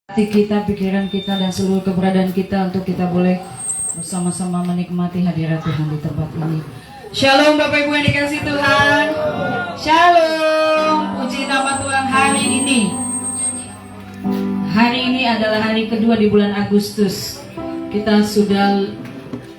hati kita, pikiran kita, dan seluruh keberadaan kita untuk kita boleh bersama-sama menikmati hadirat Tuhan di tempat ini. Shalom Bapak Ibu yang dikasih Tuhan. Shalom, puji nama Tuhan. Hari ini adalah hari kedua di bulan Agustus. Kita sudah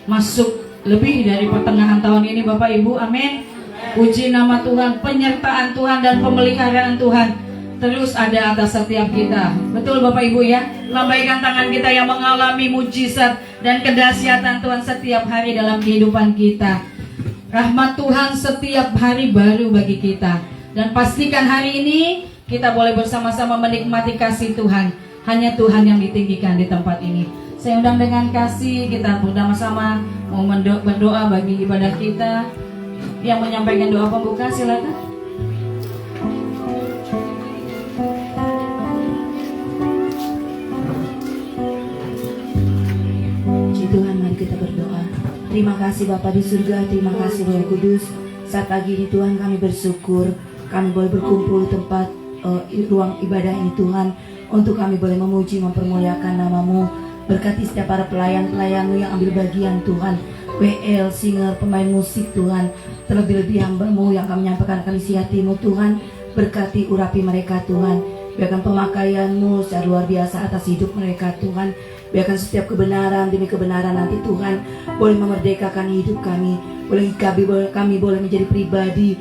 masuk lebih dari pertengahan tahun ini Bapak Ibu, amin. Puji nama Tuhan, penyertaan Tuhan dan pemeliharaan Tuhan terus ada atas setiap kita. Betul Bapak Ibu ya. Lambaikan tangan kita yang mengalami mujizat dan kedahsyatan Tuhan setiap hari dalam kehidupan kita. Rahmat Tuhan setiap hari baru bagi kita. Dan pastikan hari ini kita boleh bersama-sama menikmati kasih Tuhan. Hanya Tuhan yang ditinggikan di tempat ini. Saya undang dengan kasih, kita bersama-sama mau berdoa bagi ibadah kita. Yang menyampaikan doa pembuka silakan. Tuhan, mari kita berdoa. Terima kasih Bapa di surga, terima kasih Roh Kudus. Saat pagi ini Tuhan kami bersyukur kami boleh berkumpul di tempat ruang ibadah ini Tuhan, untuk kami boleh memuji, mempermuliakan nama-Mu. Berkati setiap para pelayan-pelayan-Mu yang ambil bagian Tuhan, WL, singer, pemain musik Tuhan, terlebih-lebih hamba-Mu yang kami menyampaikan isi hati-Mu Tuhan. Berkati urapi mereka Tuhan, biarkan pemakaian-Mu secara luar biasa atas hidup mereka Tuhan. Biarkan setiap kebenaran demi kebenaran nanti Tuhan boleh memerdekakan hidup kami. Kami boleh menjadi pribadi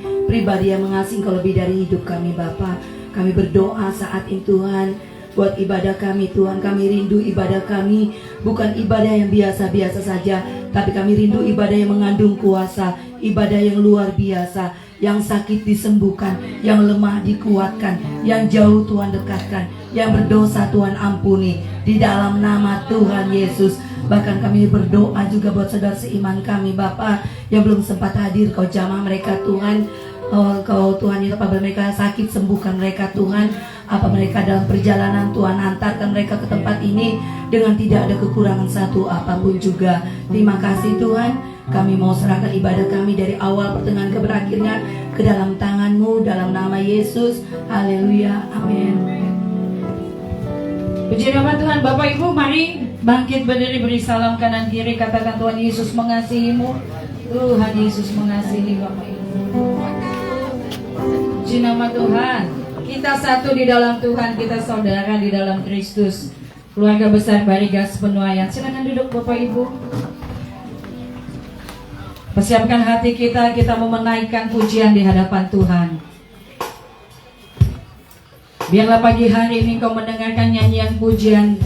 yang mengasihi Engkau lebih dari hidup kami Bapa. Kami berdoa saat ini Tuhan buat ibadah kami Tuhan. Kami rindu ibadah kami bukan ibadah yang biasa-biasa saja, tapi kami rindu ibadah yang mengandung kuasa, ibadah yang luar biasa, yang sakit disembuhkan, yang lemah dikuatkan, yang jauh Tuhan dekatkan, yang berdosa Tuhan ampuni di dalam nama Tuhan Yesus. Bahkan kami berdoa juga buat saudara seiman kami Bapa yang belum sempat hadir. Kau jamah mereka Tuhan. Kau Tuhan itu apabila mereka sakit, sembuhkan mereka Tuhan. Apa mereka dalam perjalanan Tuhan, antarkan mereka ke tempat ini dengan tidak ada kekurangan satu apapun juga. Terima kasih Tuhan. Kami mau serahkan ibadah kami dari awal pertengahan ke berakhirnya ke dalam tangan-Mu, dalam nama Yesus. Haleluya, amin. Puji nama Tuhan. Bapak Ibu mari bangkit berdiri, beri salam kanan kiri, katakan Tuhan Yesus mengasihimu. Tuhan Yesus mengasihi Bapak Ibu. Puji nama Tuhan. Kita satu di dalam Tuhan, kita saudara di dalam Kristus. Keluarga besar Barigas Penuaian. Silakan duduk Bapak Ibu. Persiapkan hati kita mau menaikkan pujian di hadapan Tuhan. Biarlah pagi hari ini kau mendengarkan nyanyian pujian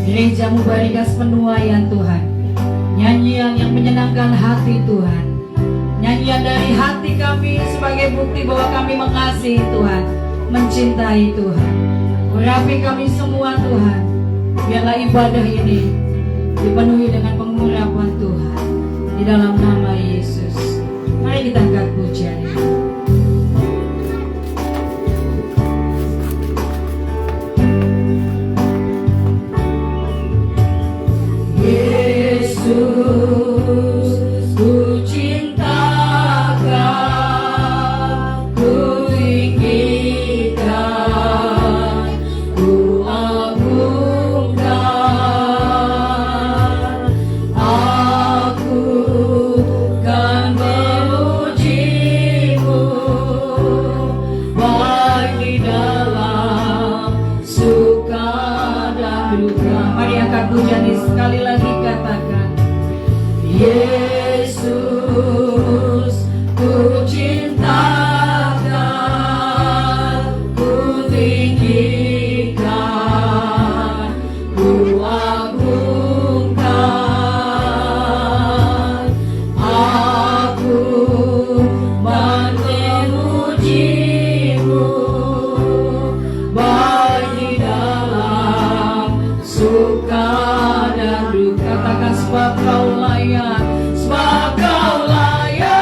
gerejamu Barigas Penuaian Tuhan. Nyanyian yang menyenangkan hati Tuhan. Nyanyian dari hati kami sebagai bukti bahwa kami mengasihi Tuhan, mencintai Tuhan. Urapi kami semua Tuhan. Biarlah ibadah ini dipenuhi dengan pengurapan Tuhan di dalam nama Yesus. Mari kita angkat pujian ini. Yesus, ku cinta Kau, ku tinggikan, ku agungkan. Aku kan memuji-Mu baik di dalam suka dan duka. Mari angkat pujian ini sekali lagi, katakan Yesus, ku cintakan, ku tinggikan, ku agungkan. Aku memuji-Mu baik di dalam suka dan duka. Katakan sebab Kau layak, sebab Kau layak,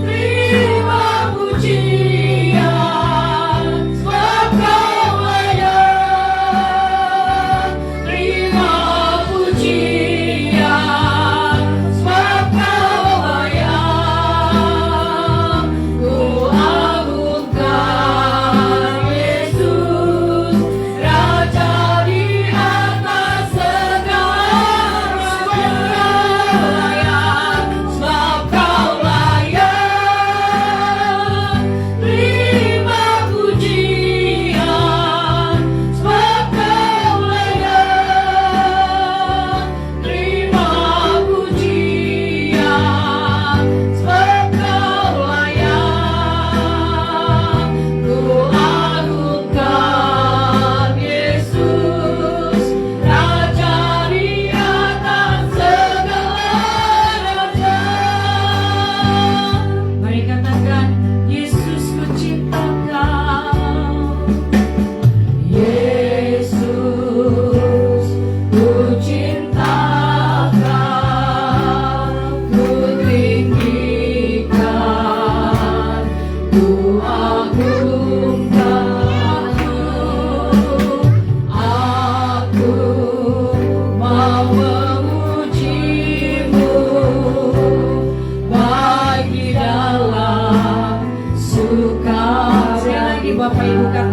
terima pujian. Sebab Kau layak, terima pujian. Sebab Kau layak, ku agungkan Yesus.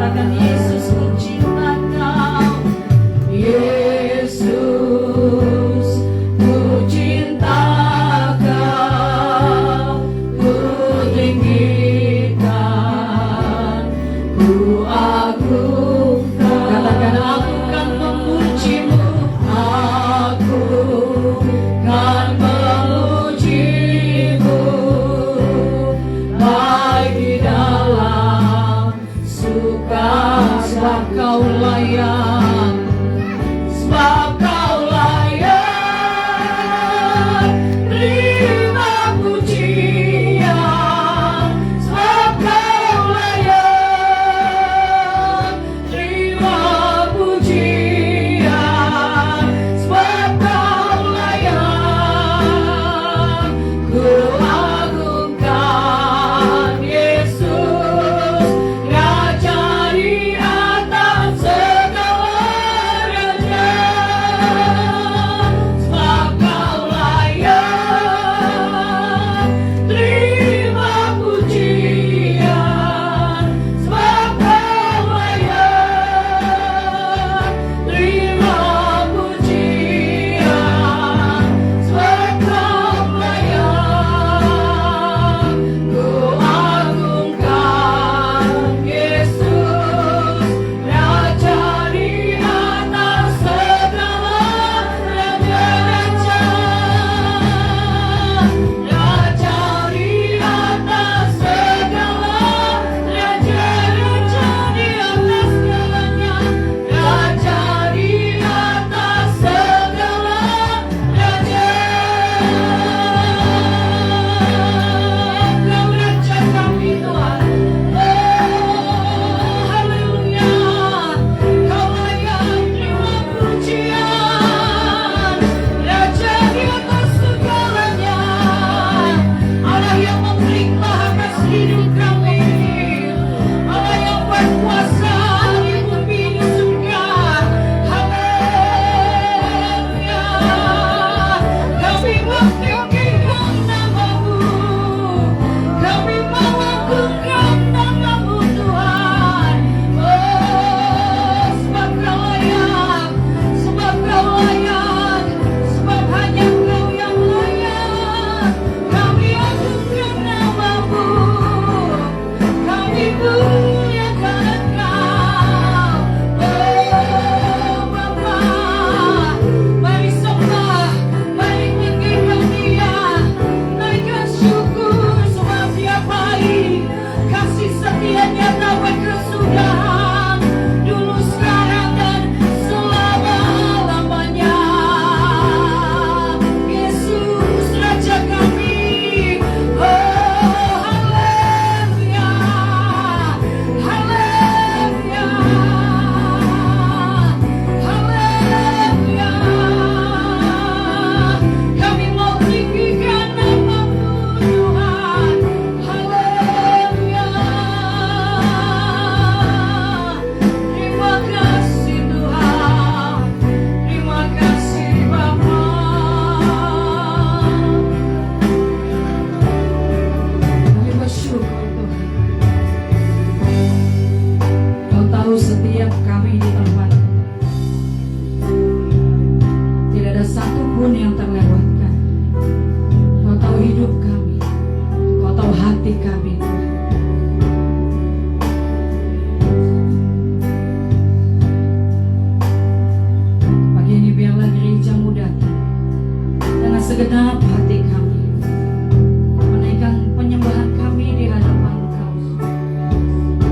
katakan Yesus ku cinta kau, Yesus ku cinta kau, ku tinggikan, ku agungkan. Katakan aku kan memujimu, aku kan memujimu, baik di dalam suka, sebab kau layak, sebab kau layak, terima pujian, sebab kau layak, terima pujian, sebab kau layak, ku agungkan Yesus, Raja di atas segala raja, sebab kau layak, terima pujian, sebab kau layak, terima pujian, sebab kau layak, ku agungkan Yesus, Raja di atas segala raja-raja, Raja di atas segala raja-raja, di atas segalanya, Raja di atas segala raja. Kau Raja kami Tuhan, oh haleluya, kau layak terima pujian, Raja di atas segalanya, Allah yang memerintah atas hidup kami, Allah yang berkuasa di bumi di surga, haleluya, kami mentinggikan namamu, kami mengagungkan namamu Tuhan, oh sebab kau layak, sebab kau layak, sebab hanya kau yang layak, kami agungkan namamu, kami muliakan kau, oh Bapa, mari sembah, mari tinggikan dia, naikkan syukur sebab dia baik, kasih setianya tak berkesudahan, dulu sekarang dan selama-lamanya. Yesus Raja kami, oh haleluya, haleluya, haleluya, kami mau tinggikan namamu Tuhan, haleluya, terima kasih Tuhan, terima kasih Bapa. Kami bersyukur Tuhan, Kau tahu setiap kami di tempat, tidak ada satu pun yang terlewatkan. Kau tahu hidup kami, Kau tahu hati kami Tuhan. Pagi ini biarlah gerejamu datang dengan segenap hati kami, menaikkan penyembahan kami di hadapan Kau,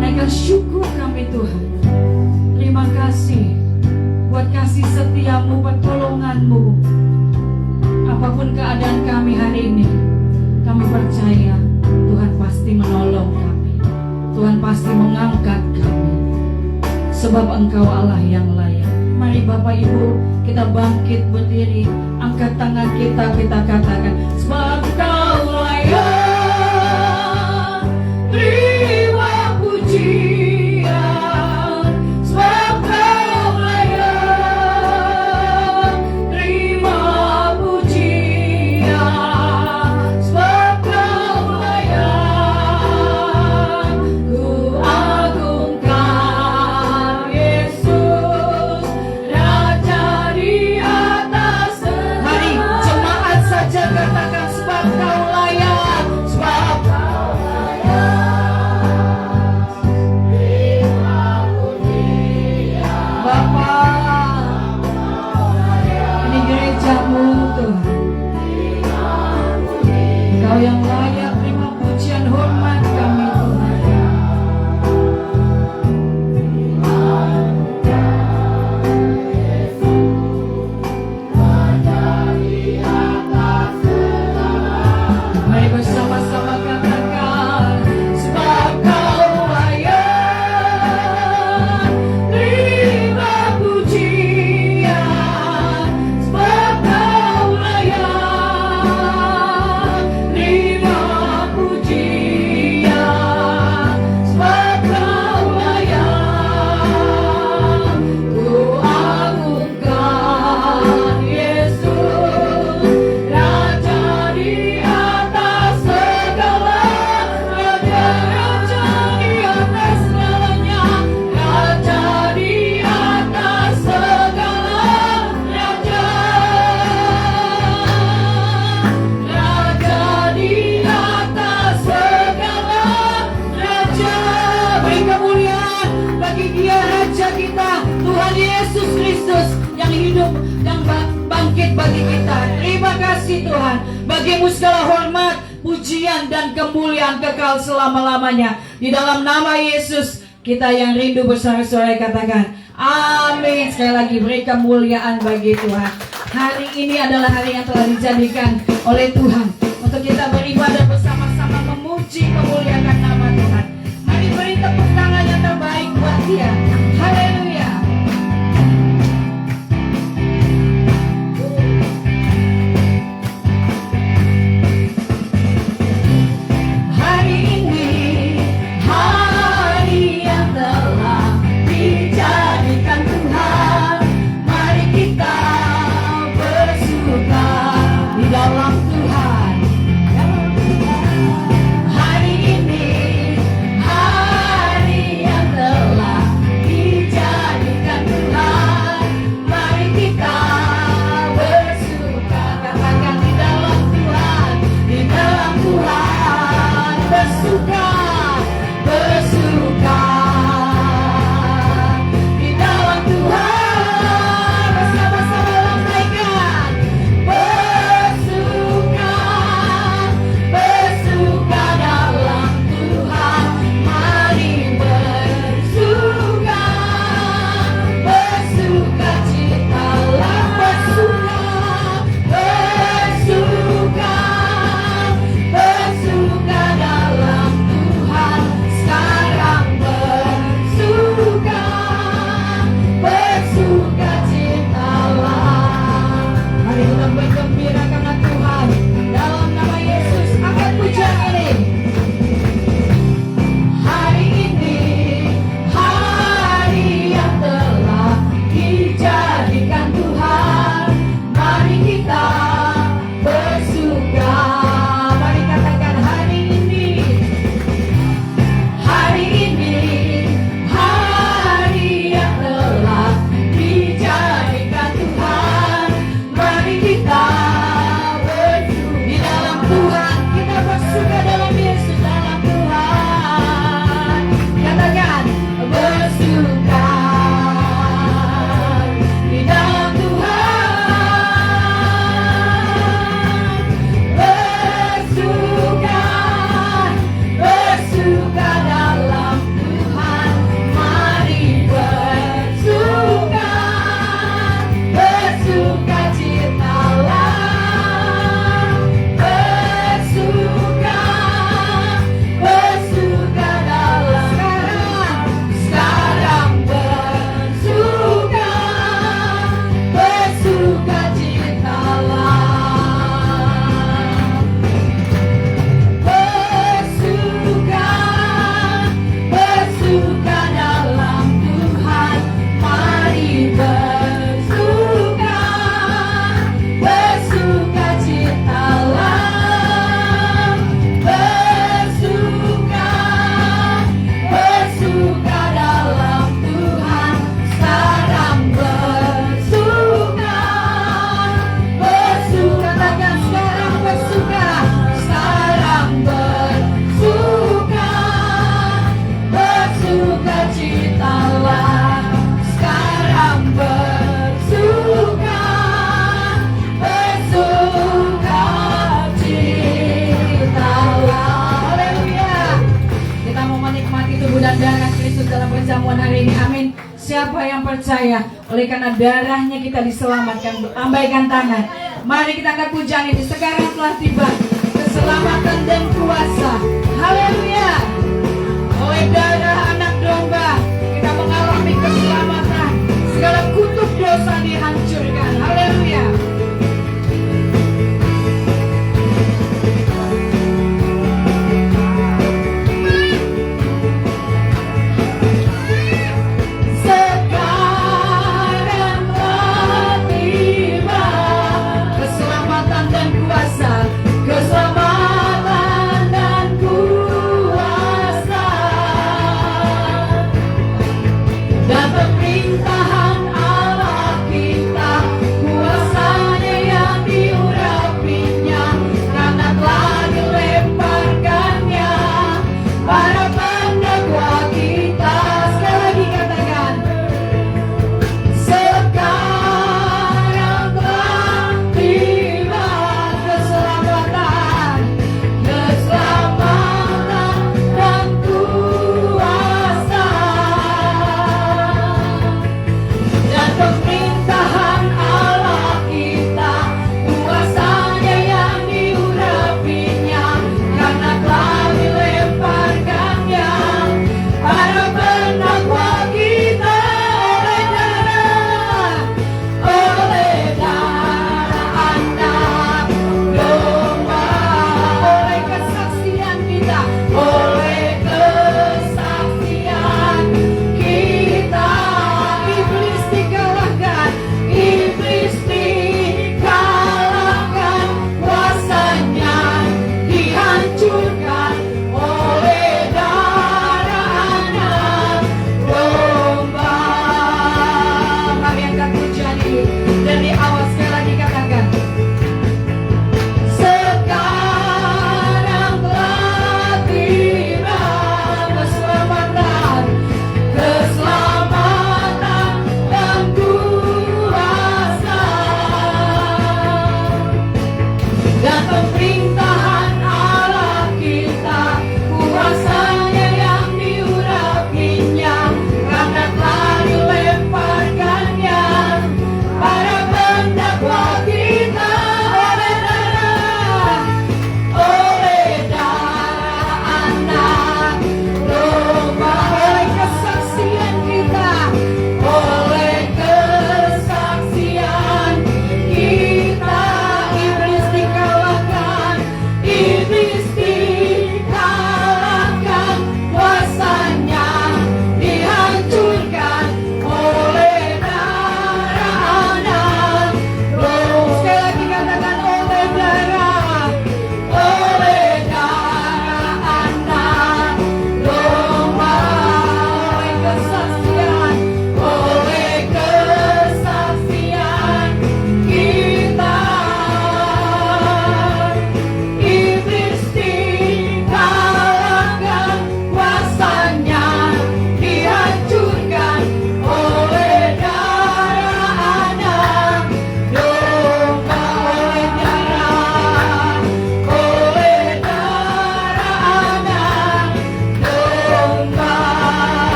naikkan syukur kami Tuhan. Terima kasih buat kasih setiamu, pertolonganmu. Apapun keadaan kami hari ini, kami percaya Tuhan pasti menolong kami, Tuhan pasti mengangkat kami, sebab Engkau Allah yang layak. Mari Bapak Ibu, kita bangkit berdiri, angkat tangan kita, kita katakan, sebab Kau layak, terima pujian, sebab Kau layak, terima pujian, sebab Kau layak, ku agungkan terbaik bagi kita. Terima kasih Tuhan. Bagimu segala hormat, pujian dan kemuliaan kekal selama-lamanya. Di dalam nama Yesus, kita yang rindu bersorak-sorai katakan amin. Sekali lagi beri kemuliaan bagi Tuhan. Hari ini adalah hari yang telah dijadikan oleh Tuhan untuk kita beribadah bersama-sama, memuji memuliakan nama Tuhan. Mari beri tepuk tangan yang terbaik buat Dia. Haleluya. Hari ini hari yang telah dijadikan Tuhan. Mari kita bersuka di dalam Tuhan. Hari ini hari yang telah dijadikan Tuhan. Mari kita bersuka. Katakan di dalam Tuhan, di dalam Tuhan bersuka, bersuka. Di dalam Tuhan bersama-sama lambaikan bersuka, bersuka dalam Tuhan. Mari bersuka, bersuka citalah, bersuka, bersuka, bersuka dalam Tuhan. Sekarang bersuka, bersuka citalah. Mari kita bergembira karena Tuhan. Dalam nama Yesus angkat pujian ini. Hari ini hari yang telah dijadikan Tuhan. Mari kita bersuka. Mari katakan hari ini hari yang telah dijadikan Tuhan. Mari kita bersuka di dalam Tuhan. Kita bersuka dalam Yesus, dalam Tuhan. Katakan bersuka di dalam Tuhan. Bersuka, bersuka dalam Tuhan. Mari bersuka, bersuka citalah. Bersuka, bersuka dalam sekarang bersuka, bersuka citalah. Bersuka, bersuka dalam Tuhan. Mari bersuka, bersuka citalah. Bersuka, bersuka dalam Tuhan. Sekarang bersuka, bersuka. Katakan sekarang bersuka, sekarang bersuka, bersuka citalah. Sekarang bersuka, bersuka citalah. Haleluya. Kita mau menikmati tubuh dan darah Kristus dalam perjamuan hari ini. Amin. Siapa yang percaya oleh karena darahnya kita diselamatkan, lambaikan tangan. Mari kita angkat pujian ini. Sekarang telah tiba keselamatan dan kuasa. Haleluya. Oleh darah anak domba kita mengalami keselamatan. Segala kutuk dosa dihancurkan. Haleluya. Sekarang telah tiba keselamatan dan kuasa, keselamatan dan kuasa.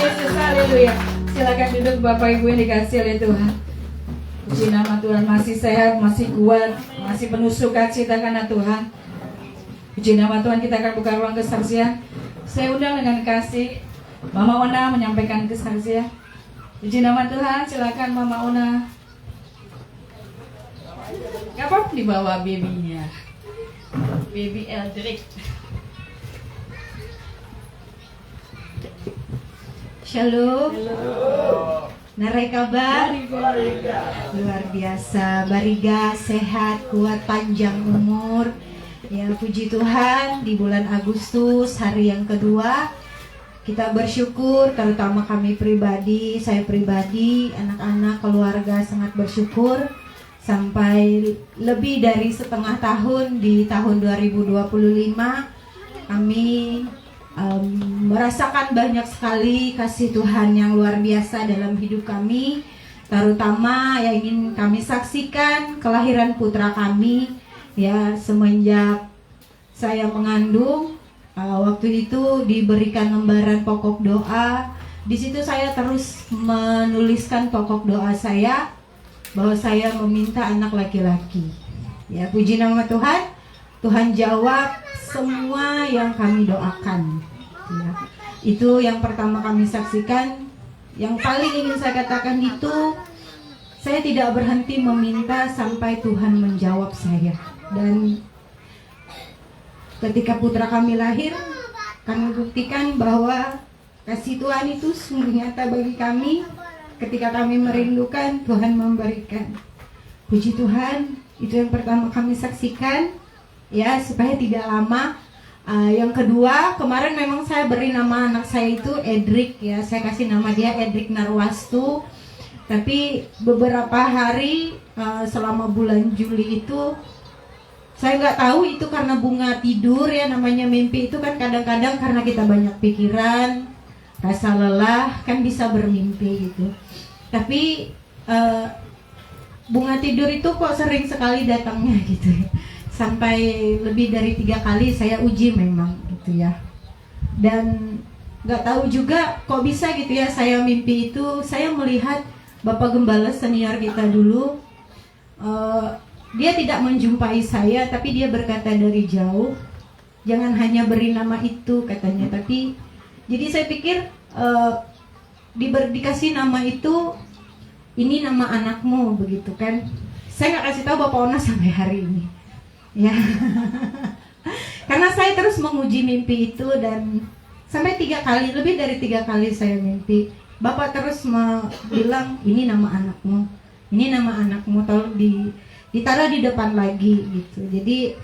Yesus, haleluya. Silakan duduk Bapak Ibu yang dikasih oleh Tuhan. Puji nama Tuhan, masih sehat, masih kuat, masih penuh sukacita karena Tuhan. Puji nama Tuhan, kita akan buka ruang kesaksian. Saya undang dengan kasih Mama Ona menyampaikan kesaksian. Puji nama Tuhan, silakan Mama Ona. Gak apa-apa dibawa babynya, baby Eldrick. Shalom. Narai kabar? Luar biasa. Bariga sehat, kuat, panjang umur. Ya, puji Tuhan, di bulan Agustus hari yang kedua kita bersyukur, terutama kami pribadi, saya pribadi, anak-anak, keluarga sangat bersyukur sampai lebih dari setengah tahun di tahun 2025 kami merasakan banyak sekali kasih Tuhan yang luar biasa dalam hidup kami, terutama yang ingin kami saksikan kelahiran putra kami. Ya, semenjak saya mengandung, waktu itu diberikan lembaran pokok doa. Di situ saya terus menuliskan pokok doa saya bahwa saya meminta anak laki-laki. Ya, puji nama Tuhan. Tuhan jawab semua yang kami doakan. Ya, itu yang pertama kami saksikan. Yang paling ingin saya katakan itu, saya tidak berhenti meminta sampai Tuhan menjawab saya. Dan ketika putra kami lahir, kami buktikan bahwa kasih Tuhan itu sungguh nyata bagi kami. Ketika kami merindukan, Tuhan memberikan. Puji Tuhan, itu yang pertama kami saksikan. Ya, supaya tidak lama. Yang kedua, kemarin memang saya beri nama anak saya itu Edric, ya. Saya kasih nama dia Edric Narwastu. Tapi beberapa hari selama bulan Juli itu, saya nggak tahu itu karena bunga tidur, ya, namanya mimpi itu kan kadang-kadang karena kita banyak pikiran, rasa lelah, kan bisa bermimpi gitu. Tapi bunga tidur itu kok sering sekali datangnya gitu, sampai lebih dari 3 kali saya uji memang gitu ya. Dan nggak tahu juga kok bisa gitu ya, saya mimpi itu saya melihat Bapak Gembala senior kita dulu. Dia tidak menjumpai saya, tapi dia berkata dari jauh, jangan hanya beri nama itu katanya. Tapi jadi saya pikir dikasih nama itu, ini nama anakmu begitu kan. Saya nggak kasih tahu Bapak Ona sampai hari ini, ya. Karena saya terus menguji mimpi itu, dan sampai 3 kali, lebih dari 3 kali saya mimpi. Bapak terus bilang, ini nama anakmu, ini nama anakmu, tolong ditaruh di depan lagi gitu. Jadi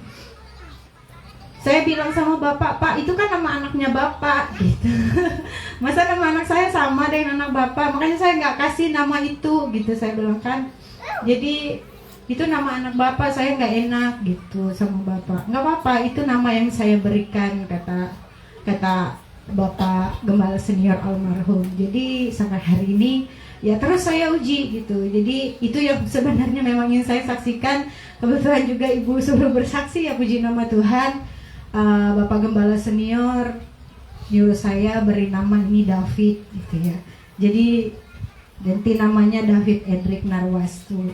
saya bilang sama Bapak, Pak itu kan nama anaknya Bapak gitu. Masa nama anak saya sama dengan anak Bapak, makanya saya nggak kasih nama itu gitu, saya bilang kan. Jadi itu nama anak Bapak, saya nggak enak gitu sama Bapak. Nggak apa-apa, itu nama yang saya berikan, kata Bapak Gembala senior almarhum. Jadi sampai hari ini ya terus saya uji gitu. Jadi itu yang sebenarnya memang ingin saya saksikan. Kebetulan juga Ibu suruh bersaksi, ya, puji nama Tuhan. Bapak Gembala senior nyuruh saya beri nama ini David gitu ya. Jadi ganti namanya David Edric Narwastu.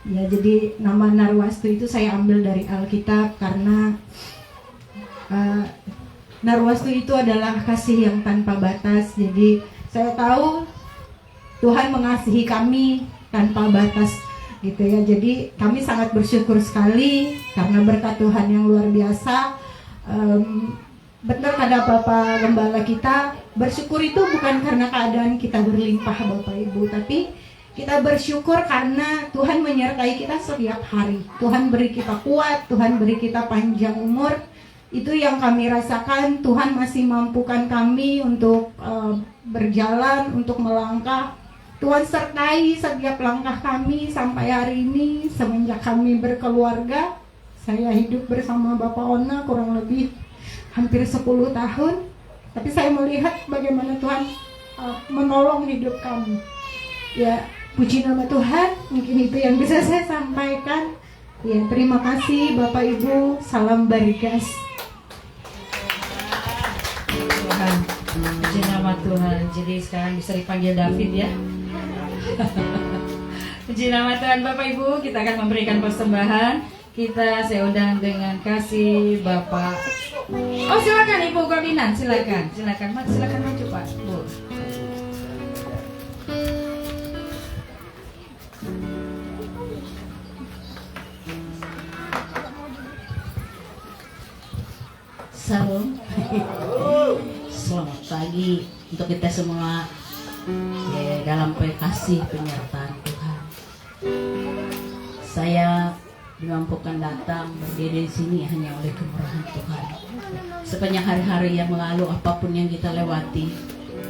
Ya, jadi nama Narwastu itu saya ambil dari Alkitab karena Narwastu itu adalah kasih yang tanpa batas. Jadi saya tahu Tuhan mengasihi kami tanpa batas gitu ya. Jadi kami sangat bersyukur sekali karena berkat Tuhan yang luar biasa. Benar kata Bapak Gembala kita, bersyukur itu bukan karena keadaan kita berlimpah Bapak Ibu, tapi kita bersyukur karena Tuhan menyertai kita setiap hari. Tuhan beri kita kuat, Tuhan beri kita panjang umur. Itu yang kami rasakan. Tuhan masih mampukan kami untuk berjalan, untuk melangkah. Tuhan sertai setiap langkah kami sampai hari ini. Semenjak kami berkeluarga, saya hidup bersama Bapak Ona kurang lebih hampir 10 tahun. Tapi saya melihat bagaimana Tuhan menolong hidup kami. Ya, puji nama Tuhan. Mungkin itu yang bisa saya sampaikan. Ya, terima kasih Bapak Ibu. Salam Barigas. Tuhan, puji nama nama Tuhan. Jadi sekarang bisa dipanggil David ya. Puji nama Tuhan. Bapak Ibu, kita akan memberikan persembahan. Saya undang dengan kasih Bapak. Oh silakan Ibu Koordinan, silakan maju Pak Bu. Salam. Selamat pagi untuk kita semua dalam kasih penyertaan Tuhan. Saya dimampukan datang berdiri di sini hanya oleh kemurahan Tuhan. Sepanjang hari-hari yang lalu apapun yang kita lewati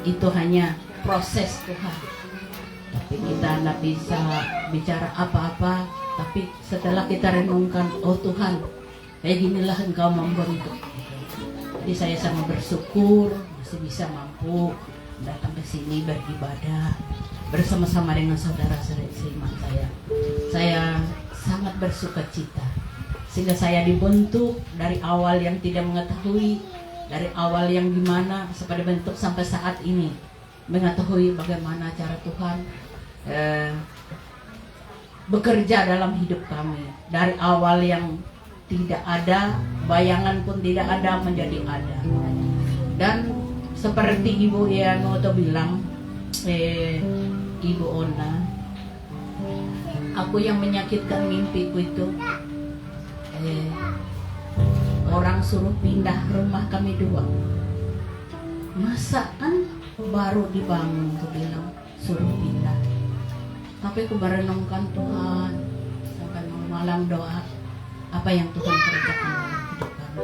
itu hanya proses Tuhan. Tapi kita tidak bisa bicara apa-apa. Tapi setelah kita renungkan, oh Tuhan, kayak ginilah Engkau membentuk. Jadi saya sangat bersyukur masih bisa mampu datang ke sini beribadah bersama-sama dengan saudara-saudara seiman saya. Saya sangat bersuka cita sehingga saya dibentuk dari awal yang tidak mengetahui, dari awal yang gimana sampai dibentuk sampai saat ini mengetahui bagaimana cara Tuhan bekerja dalam hidup kami. Dari awal yang tidak ada, bayangan pun tidak ada menjadi ada. Dan seperti Ibu Yanoto bilang, Ibu Ona, aku yang menyakitkan mimpiku itu, orang suruh pindah rumah kami 2. Masa kan baru dibangun, aku bilang suruh pindah. Tapi aku merenungkan Tuhan sampai malam doa. Apa yang Tuhan kerjakan dalam hidup kami.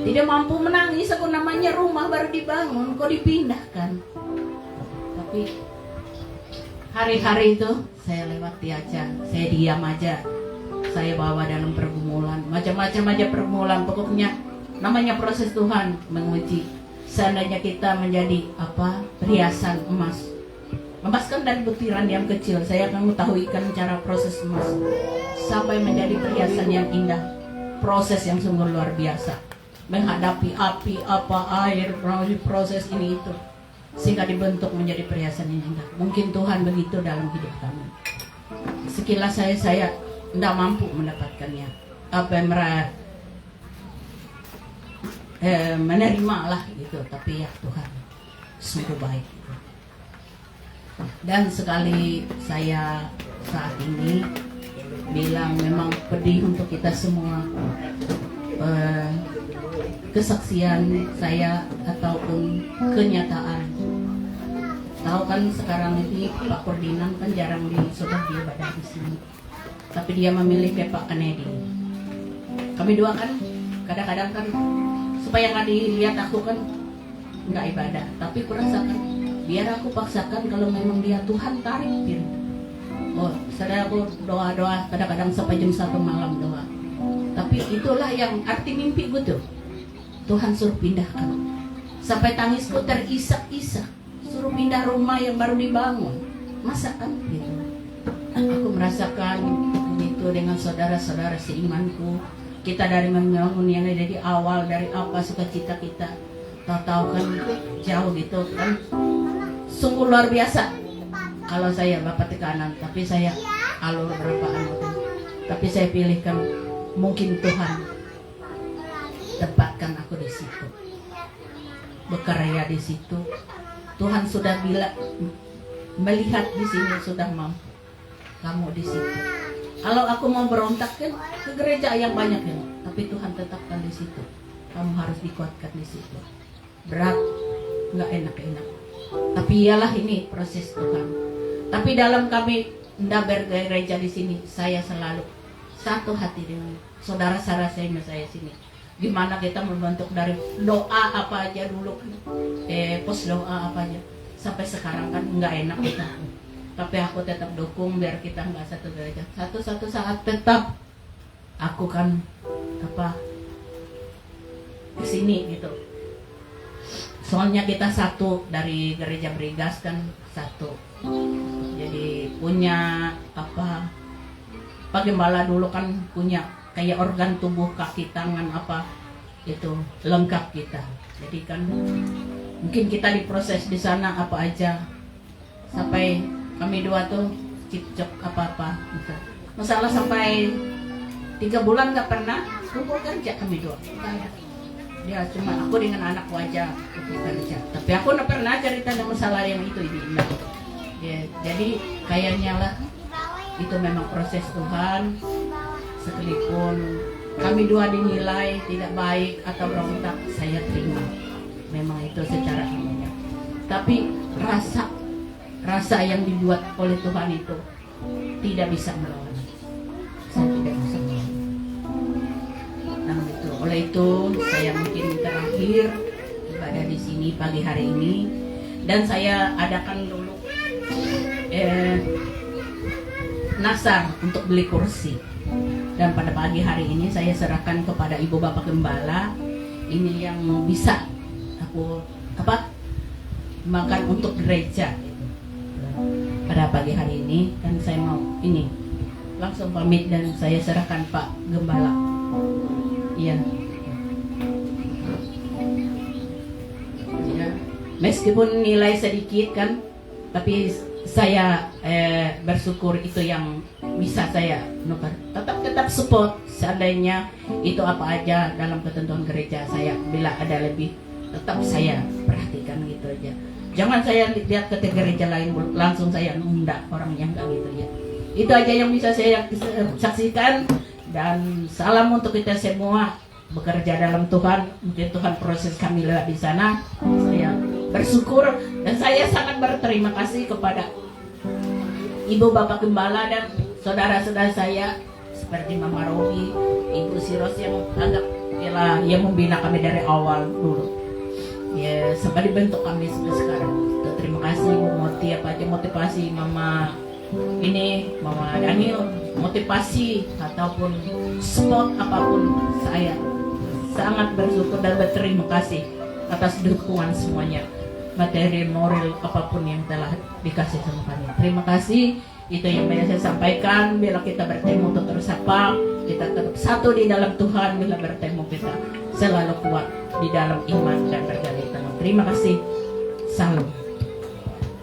Tidak mampu menangis, aku namanya rumah baru dibangun, kok dipindahkan. Tapi hari-hari itu saya lewati aja, saya diam aja. Saya bawa dalam pergumulan, macam-macam aja pergumulan. Pokoknya namanya proses Tuhan menguji. Seandainya kita menjadi perhiasan emas. Emas kan dari butiran yang kecil, saya akan mengetahuikan cara proses emas sampai menjadi perhiasan yang indah. Proses yang sungguh luar biasa, menghadapi api, air, proses ini itu sehingga dibentuk menjadi perhiasan yang indah. Mungkin Tuhan begitu dalam hidup kami. Sekilas saya tidak mampu mendapatkannya, menerima lah gitu. Tapi ya Tuhan sungguh baik. Dan sekali saya saat ini bilang memang pedih untuk kita semua, kesaksian saya ataupun kenyataan. Tahu kan sekarang ini Pak Koordinan kan jarang sudah diibadah di sini, tapi dia memilih ke Pak Kennedy. Kami 2 kan kadang-kadang kan supaya nggak dilihat aku kan nggak ibadah, tapi kurasakan biar aku paksakan kalau memang dia Tuhan tarik gitu. Oh, saudara aku doa-doa kadang-kadang sampai jam 1 malam doa. Tapi itulah yang arti mimpi gue tuh. Tuhan suruh pindahkan. Sampai tangisku terisak-isak. Suruh pindah rumah yang baru dibangun. Masa kan gitu. Aku merasakan begitu dengan saudara-saudara seimanku. Kita dari membangun yang ada di awal, dari apa sukacita kita. Tahu-tahu kan jauh gitu kan. Sungguh luar biasa. Kalau saya bapak tekanan, tapi saya alur berapa anu. Tapi saya pilihkan mungkin Tuhan tempatkan aku di situ, bekerja di situ. Tuhan sudah melihat di sini sudah mampu. Kamu di situ. Kalau aku mau berontak kan ke gereja yang banyak ya, tapi Tuhan tetapkan di situ. Kamu harus dikuatkan di situ. Berat, nggak enak-enak. Tapi ialah ini proses Tuhan. Tapi dalam kami hendak bergereja di sini, saya selalu satu hati dengan saudara-saudara saya sini. Gimana kita membentuk dari doa apa aja dulu, pos doa apa aja, sampai sekarang kan nggak enak kita. Tapi aku tetap dukung biar kita nggak satu gereja. Satu saat tetap aku kan kesini gitu. Soalnya kita satu dari gereja Brigas kan satu. Jadi punya Pak Gembala dulu kan punya kayak organ tubuh kaki tangan itu lengkap kita. Jadi kan Mungkin kita diproses di sana apa aja sampai kami dua tuh cipcok apa-apa gitu. Masalah sampai 3 bulan gak pernah kumpul kerja kami dua. Nggak ada. Dia cuma aku dengan anakku aja kumpul kerja. Tapi aku gak pernah cerita ada masalah yang itu ini. Ya, jadi kayaknya lah itu memang proses Tuhan. Sekalipun kami dua dinilai tidak baik atau berontak, saya terima. Memang itu secara ilmiah. Tapi rasa yang dibuat oleh Tuhan itu tidak bisa melawan. Saya tidak bisa melawan. Nah itu, oleh itu saya mungkin terakhir ibadah di sini pagi hari ini, dan saya adakan dulu nasar untuk beli kursi. Dan pada pagi hari ini saya serahkan kepada Ibu Bapak Gembala. Ini yang bisa aku makan untuk gereja pada pagi hari ini. Dan saya mau ini langsung pamit dan saya serahkan Pak Gembala. Iya. Ya. Meskipun nilai sedikit kan, tapi saya bersyukur itu yang bisa saya nuker. Tetap support seandainya itu apa aja dalam ketentuan gereja saya, bila ada lebih tetap saya perhatikan gitu aja. Jangan saya lihat ke gereja lain langsung saya nunda orang yang enggak gitu ya. Itu aja yang bisa saya saksikan, dan salam untuk kita semua bekerja dalam Tuhan. Mungkin Tuhan proses kami lewat di sana. Saya bersyukur dan saya sangat berterima kasih kepada Ibu Bapak Gembala dan saudara-saudara saya seperti Mama Robi, Ibu Siros yang agak yang membina kami dari awal dulu. Ya, sampai dibentuk kami sampai sekarang. Terima kasih Bu Moti, apa aja motivasi Mama ini, Mama Daniel, motivasi ataupun support apapun, saya sangat bersyukur dan berterima kasih atas dukungan semuanya, materi, moral, apapun yang telah dikasih sama kami. Terima kasih. Itu yang bisa saya sampaikan. Bila kita bertemu terus apa, kita tetap satu di dalam Tuhan. Bila bertemu kita selalu kuat di dalam iman dan bergali teman. Terima kasih. Salam.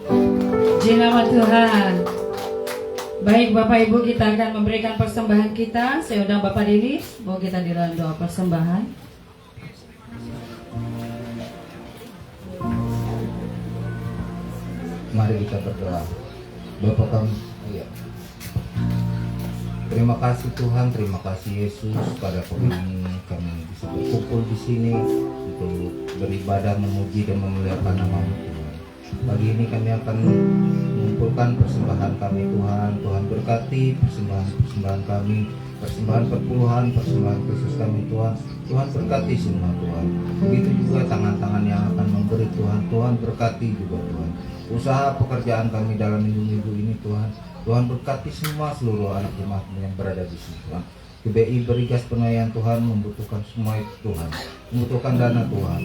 Puji nama Tuhan. Baik Bapak Ibu, kita akan memberikan persembahan kita. Saya undang Bapak Dini, mau kita di dalam doa persembahan. Mari kita berdoa. Bapa kami, iya. Terima kasih Tuhan, terima kasih Yesus pada pagi ini kami bisa berkumpul di sini untuk beribadah, memuji dan memuliakan nama-Mu Tuhan. Pagi ini kami akan mengumpulkan persembahan kami Tuhan. Tuhan berkati persembahan kami, persembahan perpuluhan, persembahan khusus kami Tuhan. Tuhan berkati semua Tuhan. Begitu juga tangan-tangan yang akan memberi Tuhan. Tuhan berkati juga Tuhan. Usaha pekerjaan kami dalam minggu-minggu ini Tuhan. Tuhan berkati semua seluruh anak rumah-Mu yang berada di sini Tuhan. GBI Berigas Penayan Tuhan membutuhkan semua itu Tuhan. Membutuhkan dana Tuhan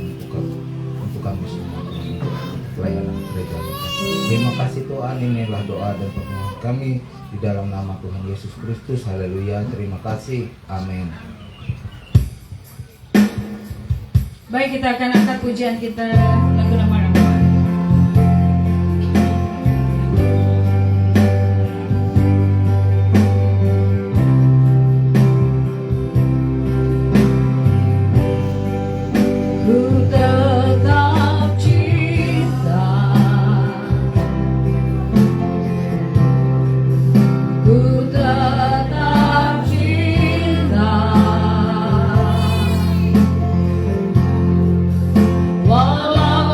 untuk kami semua Tuhan. Pelayanan gereja Tuhan. Terima kasih Tuhan, inilah doa dan permohonan kami di dalam nama Tuhan Yesus Kristus. Haleluya. Terima kasih. Amin. Baik, kita akan angkat pujian kita lagu nama Rahman. Ku tetap cinta, ku tetap cinta, walau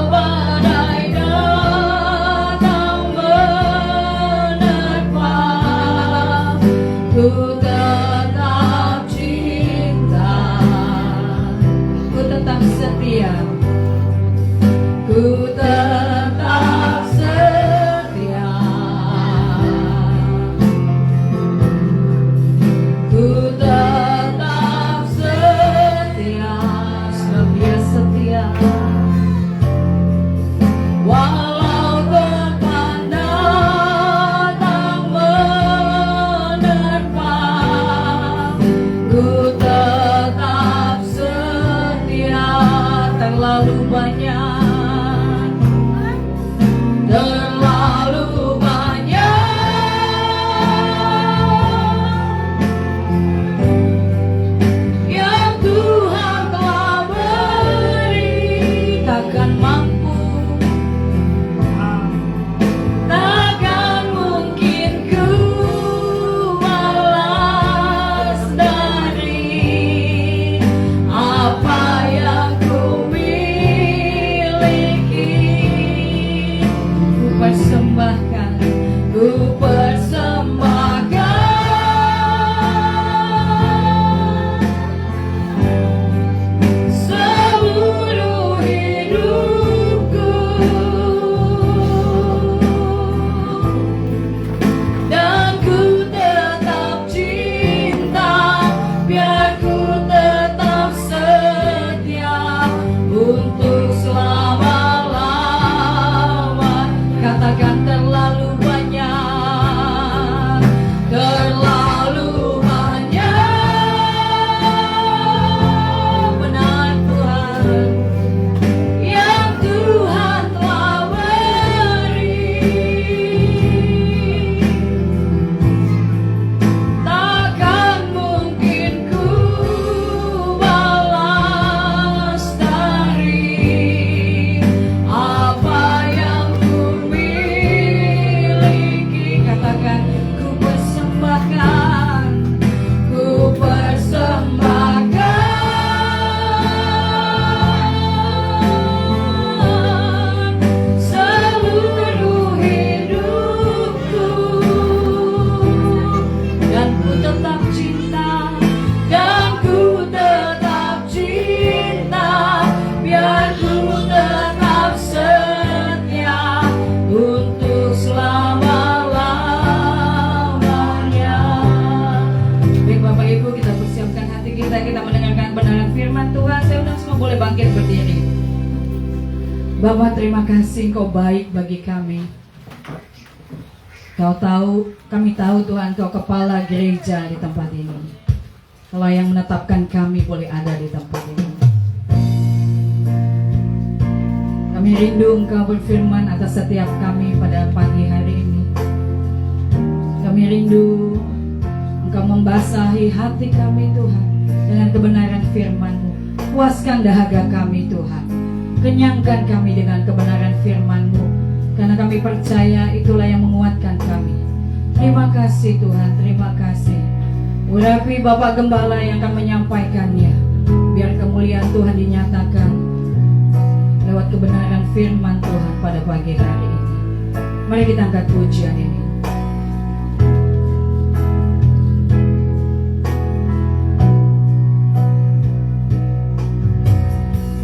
persembahkan, ku persembahkan seluruh hidupku, dan ku tetap cinta, biar ku tetap setia untuk selama-lama. Katakan terlalu banyak, terlalu banyak, benar Tuhan, yang Tuhan telah beri. Takkan mungkin ku balas dari apa yang ku miliki. Katakan ku persembahkan, ku persembahkan seluruh hidupku, dan ku tetap cinta, dan ku tetap cinta, biar ku tetap setia untuk selama-lamanya. Baik Bapak Ibu, kita persiapkan hati kita mendengarkan kebenaran firman Tuhan. Saya undang semua boleh bangkit berdiri. Bapak, terima kasih Engkau baik bagi kami. Kau tahu, kami tahu Tuhan, Kau kepala gereja di tempat ini. Kalau yang menetapkan kami boleh ada di tempat ini. Kami rindu Engkau berfirman atas setiap kami pada pagi hari ini. Kami rindu Engkau membasahi hati kami Tuhan dengan kebenaran firman-Mu. Puaskan dahaga kami Tuhan. Kenyangkan kami dengan kebenaran firman-Mu, karena kami percaya itulah yang menguatkan kami. Terima kasih Tuhan, terima kasih. Urapi Bapak Gembala yang akan menyampaikannya, biar kemuliaan Tuhan dinyatakan lewat kebenaran firman Tuhan pada pagi hari ini. Mari kita angkat pujian ini.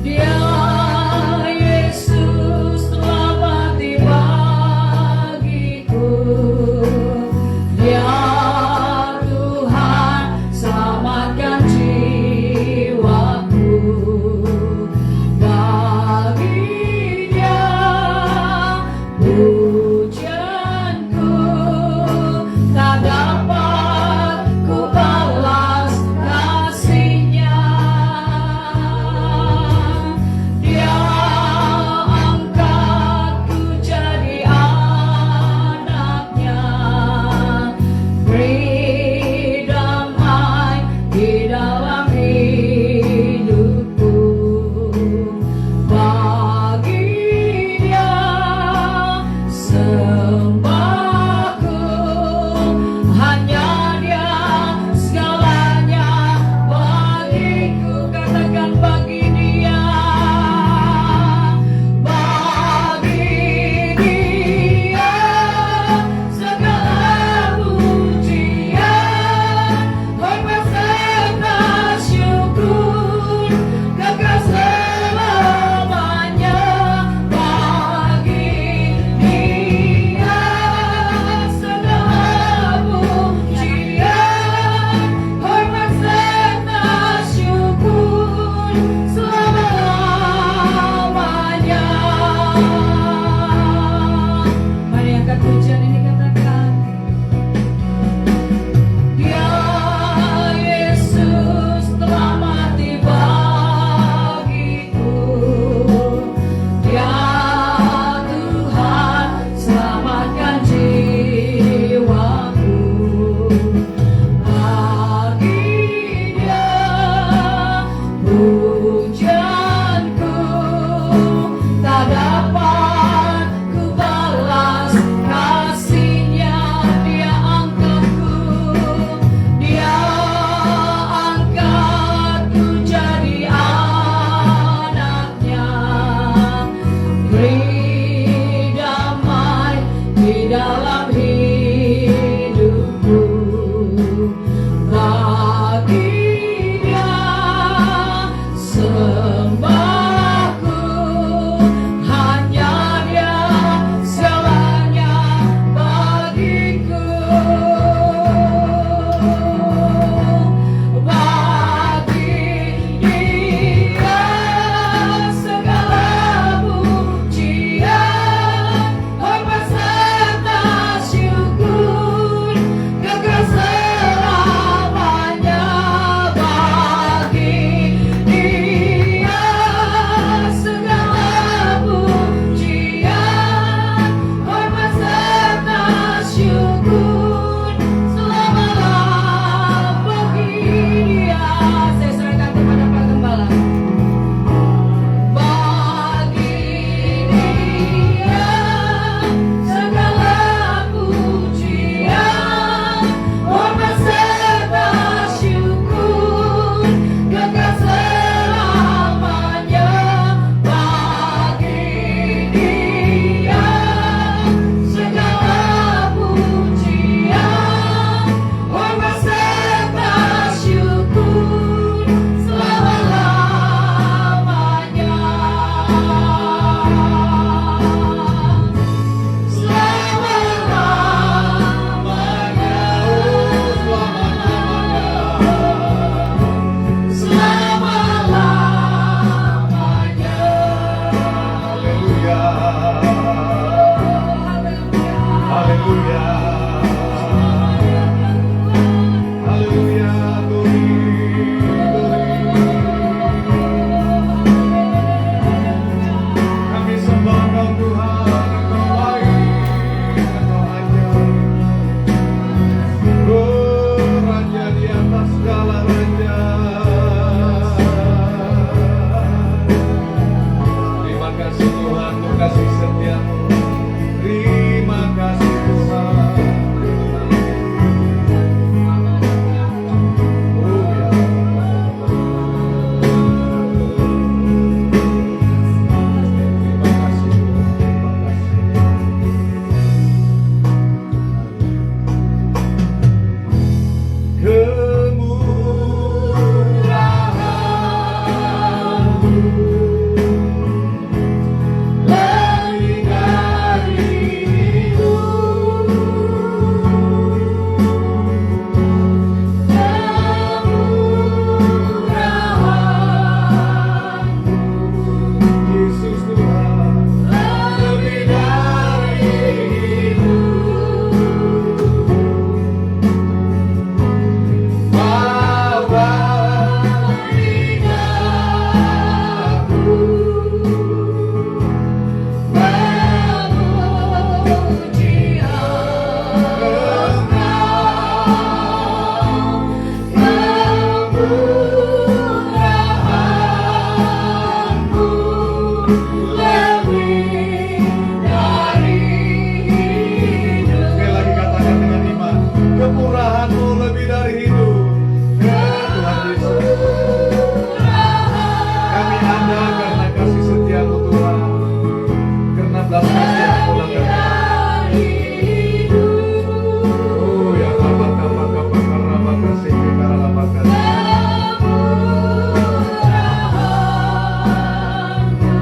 Dia Yesus telah mati bagiku. Dia Tuhan selamatkan jiwaku. Bagi Dia pujianku tak dapat ku balas kasih-Nya. Dia angkatku jadi anaknya, beri damai di dalam hidupku. Bagi Dia sembahku, hanya Dia segalanya bagiku. Katakan bagi Dia, bagi Dia segala pujian, hormat serta syukur, kekal selamanya. Bagi Dia segala pujian, hormat serta syukur selama-lamanya. Mari angkat pujian ini, katakan. Dia Yesus telah mati bagiku. Dia Tuhan selamatkan jiwaku. Bagi Dia pujianku tak dapat ku balas kasih. di dalam hidupku. Bagi Dia sembahku, hanya Dia segalanya bagiku. Bagi Dia segala pujian, hormat serta syukur, kekal selamanya. Bagi Dia segala pujian, hormat serta syukur, selama-lamanya. Bagi Dia, saya serahkan kepada Pak Gembala. Bagi Dia segala pujian, hormat serta syukur, kekal selamanya. Bagi Dia segala pujian, hormat serta syukur, selama-lamanya. Haleluya. Haleluya. Kami sembah Engkau Tuhan, Engkau baik, Engkau ajaib. Oh, Raja di atas segala raja. Terima kasih Tuhan untuk kasih setia-Mu. Terima kasih Tuhan. Oh ya. Terima kasih Tuhan. Terima kasih. Lebih dari itu, Yesus Tuhan. lebih dari itu, Bapa lidahku memuji Engkau, kemurahan-Mu lebih dari hidup. Sekali lagi katakan dengan iman, kemurahan-Mu lebih dari hidup. Ya Tuhan Yesus, kami ada karena kasih setia-Mu Tuhan, karena belas kasihan-Mu langgar kami. Oh ya kapan karena makasih karena makasih.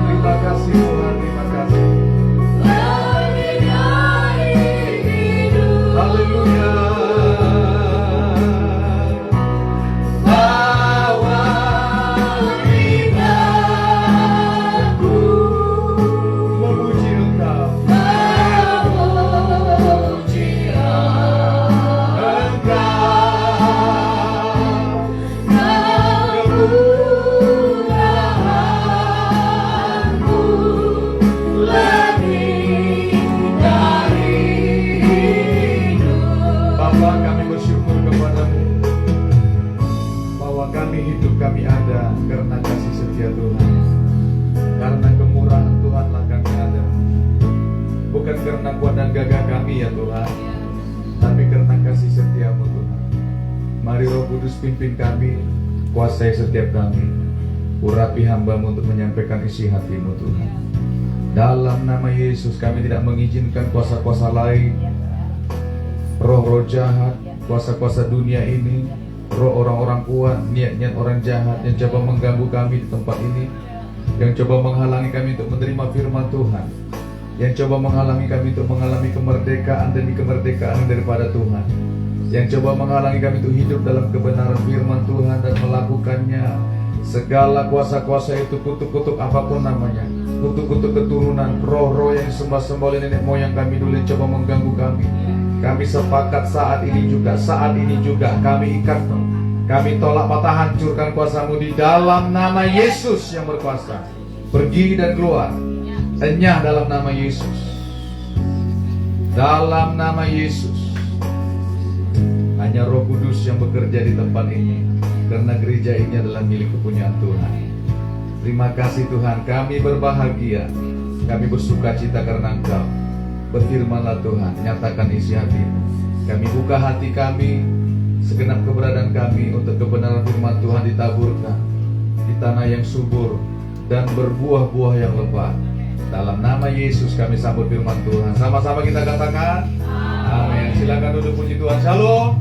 Terima kasih Tuhan, terima kasih. Haleluya. Bawa lidahku Memuji Engkau. memuji kemurahan-Mu lebih dari hidup. Bapa, kami bersyukur kepada-Mu bahwa hidup kami ada karena kasih setia Tuhan. Karena kemurahan Tuhanlah kami ada. Bukan karena kuat dan gagah kami ya Tuhan, tapi karena kasih setia-Mu Tuhan. Mari Roh Kudus pimpin kami, kuasai setiap kami. Urapi hamba-Mu untuk menyampaikan isi hati-Mu Tuhan. Dalam nama Yesus kami tidak mengizinkan kuasa-kuasa lain, roh-roh jahat, kuasa-kuasa dunia ini, roh orang-orang kuat, niat-niat orang jahat yang coba mengganggu kami di tempat ini, yang coba menghalangi kami untuk menerima firman Tuhan, yang coba menghalangi kami untuk mengalami kemerdekaan demi kemerdekaan daripada Tuhan, yang coba menghalangi kami untuk hidup dalam kebenaran firman Tuhan dan melakukannya. Segala kuasa-kuasa itu, kutuk-kutuk apapun namanya, kutuk-kutuk keturunan, roh-roh yang sembah-sembah oleh nenek moyang kami dulu yang coba mengganggu kami, kami sepakat saat ini juga kami ikat, kami tolak, patah, hancurkan kuasamu di dalam nama Yesus yang berkuasa. Pergi dan keluar, enyah dalam nama Yesus, dalam nama Yesus. Hanya Roh Kudus yang bekerja di tempat ini, karena gereja ini adalah milik kepunyaan Tuhan. Terima kasih Tuhan, kami berbahagia, kami bersuka cita karena Engkau. Berfirmanlah Tuhan, nyatakan isi hatimu. Kami buka hati kami, segenap keberadaan kami untuk kebenaran firman Tuhan ditaburkan di tanah yang subur dan berbuah-buah yang lebat. Dalam nama Yesus kami sambut firman Tuhan. Sama-sama kita katakan amin. Silakan duduk, puji Tuhan. Shalom.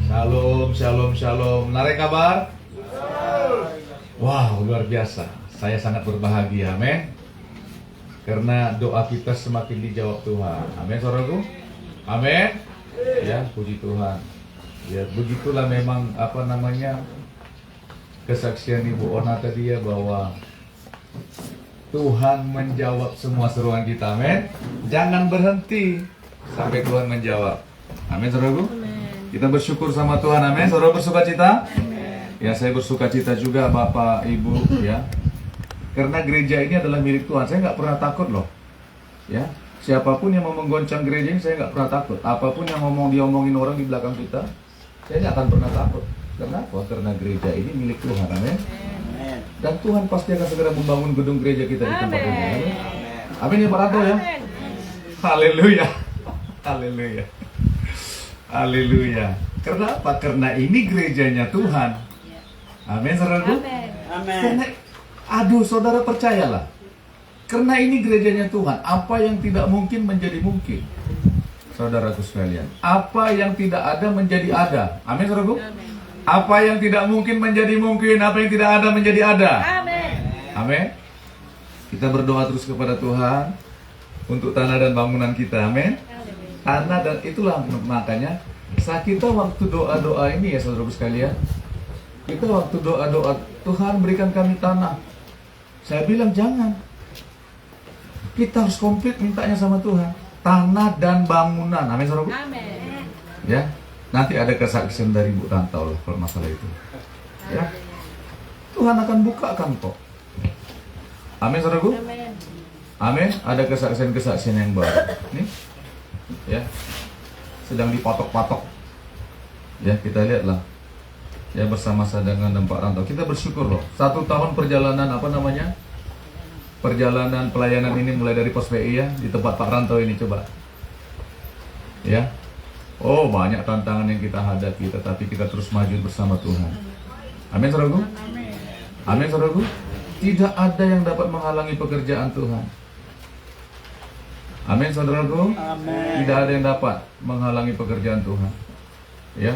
Shalom, shalom, shalom. Narik kabar? Wow, luar biasa. Saya sangat berbahagia, amin. Karena doa kita semakin dijawab Tuhan. Amin, saudaraku. Amin. Ya, puji Tuhan. Ya, begitulah memang kesaksian Ibu Ona tadi ya, bahwa Tuhan menjawab semua seruan kita. Amin. Jangan berhenti sampai Tuhan menjawab. Amin, saudaraku. Kita bersyukur sama Tuhan. Amin. Saudara bersuka cita? Ya, saya bersuka cita juga Bapak Ibu ya. Karena gereja ini adalah milik Tuhan. Saya nggak pernah takut loh. Ya, siapapun yang mau menggoncang gereja ini saya nggak pernah takut. Apapun yang diomongin orang di belakang kita, saya nggak akan pernah takut. Kenapa? Karena gereja ini milik Tuhan. Amin. Dan Tuhan pasti akan segera membangun gedung gereja kita di tempat ini. Amin. Amin ya Pak Ranto ya. Haleluya. Haleluya. Haleluya. Kenapa? Karena ini gerejanya Tuhan. Amin, saudaraku. Amin. Aduh, saudara percayalah. Karena ini gerejanya Tuhan, apa yang tidak mungkin menjadi mungkin. Saudaraku sekalian, apa yang tidak ada menjadi ada. Amin, saudaraku. Apa yang tidak mungkin menjadi mungkin, apa yang tidak ada menjadi ada. Amin. Amin. Kita berdoa terus kepada Tuhan untuk tanah dan bangunan kita. Amin. Tanah dan itulah makanya saat kita waktu doa-doa ini ya saudaraku sekalian, kita waktu doa-doa Tuhan berikan kami tanah. Saya bilang jangan. Kita harus komplit mintanya sama Tuhan. Tanah dan bangunan. Amin saudaraku. Amin. Ya. Nanti ada kesaksian dari Bu Rantau kalau masalah itu. Ya. Tuhan akan bukakan kok. Amin saudaraku. Amin. Amin. Ada kesaksian-kesaksian yang baru. Nih. Ya. Sedang dipatok-patok. Ya, kita lihatlah. Ya, bersama-sama dengan Pak Rantau. Kita bersyukur loh. 1 tahun perjalanan perjalanan pelayanan ini mulai dari Pos PI ya, di tempat Pak Rantau ini coba. Ya. Oh, banyak tantangan yang kita hadapi, tetapi kita terus maju bersama Tuhan. Amin, saudaraku. Amin, saudaraku. Tidak ada yang dapat menghalangi pekerjaan Tuhan. Amin, saudaraku. Amin. Tidak ada yang dapat menghalangi pekerjaan Tuhan. Ya.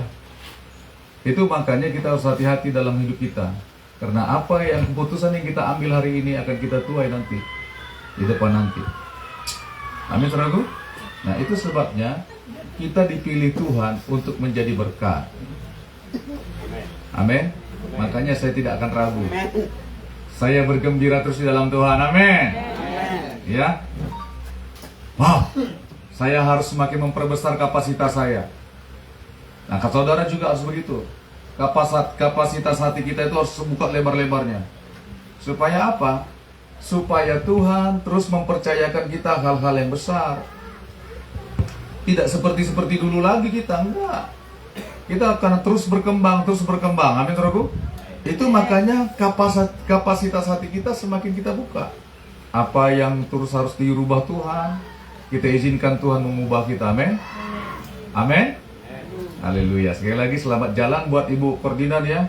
Itu makanya kita harus hati-hati dalam hidup kita. Karena apa yang keputusan yang kita ambil hari ini akan kita tuai nanti di depan nanti. Amin, saudaraku. Nah, itu sebabnya kita dipilih Tuhan untuk menjadi berkat. Amin. Makanya saya tidak akan ragu. Saya bergembira terus di dalam Tuhan. Amin. Ya. Wow. Saya harus semakin memperbesar kapasitas saya. Nah, saudara juga harus begitu. Kapasitas hati kita itu harus buka lebar-lebarnya. Supaya apa? Supaya Tuhan terus mempercayakan kita hal-hal yang besar. Tidak seperti dulu lagi kita, enggak. Kita akan terus berkembang. Amin, saudaraku. Itu makanya kapasitas hati kita semakin kita buka. Apa yang terus harus dirubah Tuhan, kita izinkan Tuhan mengubah kita. Amin. Amin. Haleluya. Sekali lagi selamat jalan buat Ibu Ferdinand ya.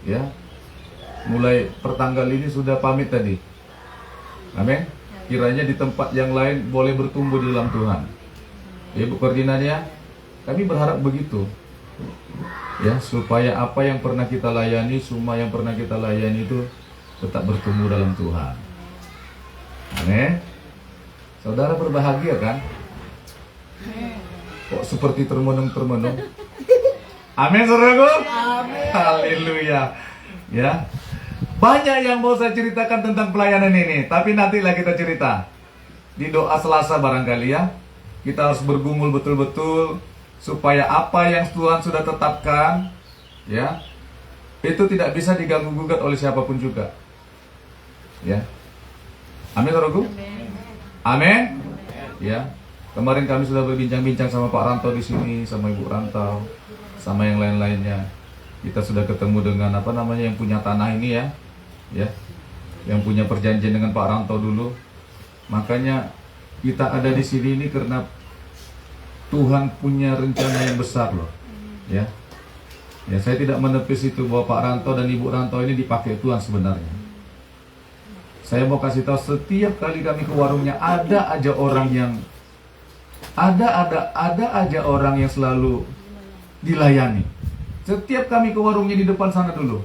Ya. mulai pertanggal ini sudah pamit tadi. Amin. Kiranya di tempat yang lain boleh bertumbuh di dalam Tuhan. Ya, Ibu koordinatnya, kami berharap begitu. Ya, supaya apa yang pernah kita layani, semua yang pernah kita layani itu tetap bertumbuh dalam Tuhan. Amin. Saudara berbahagia kan? Kok seperti termenung-termenung? Amin, saudaraku. Amin. Haleluya. Ya. Banyak yang mau saya ceritakan tentang pelayanan ini, tapi nantilah kita cerita di doa Selasa barangkali ya. Kita harus bergumul betul-betul supaya apa yang Tuhan sudah tetapkan, ya, itu tidak bisa diganggu-gugat oleh siapapun juga. Ya. Amin, saudaraku. Amin. Ya. Kemarin kami sudah berbincang-bincang sama Pak Rantau di sini, sama Ibu Rantau, sama yang lain-lainnya. Kita sudah ketemu dengan yang punya tanah ini ya, yang punya perjanjian dengan Pak Rantau dulu. Makanya kita ada di sini ini karena Tuhan punya rencana yang besar loh, ya. Ya, saya tidak menepis itu bahwa Pak Rantau dan Ibu Rantau ini dipakai Tuhan sebenarnya. Saya mau kasih tahu, setiap kali kami ke warungnya ada aja orang yang selalu dilayani. Setiap kami ke warungnya di depan sana dulu,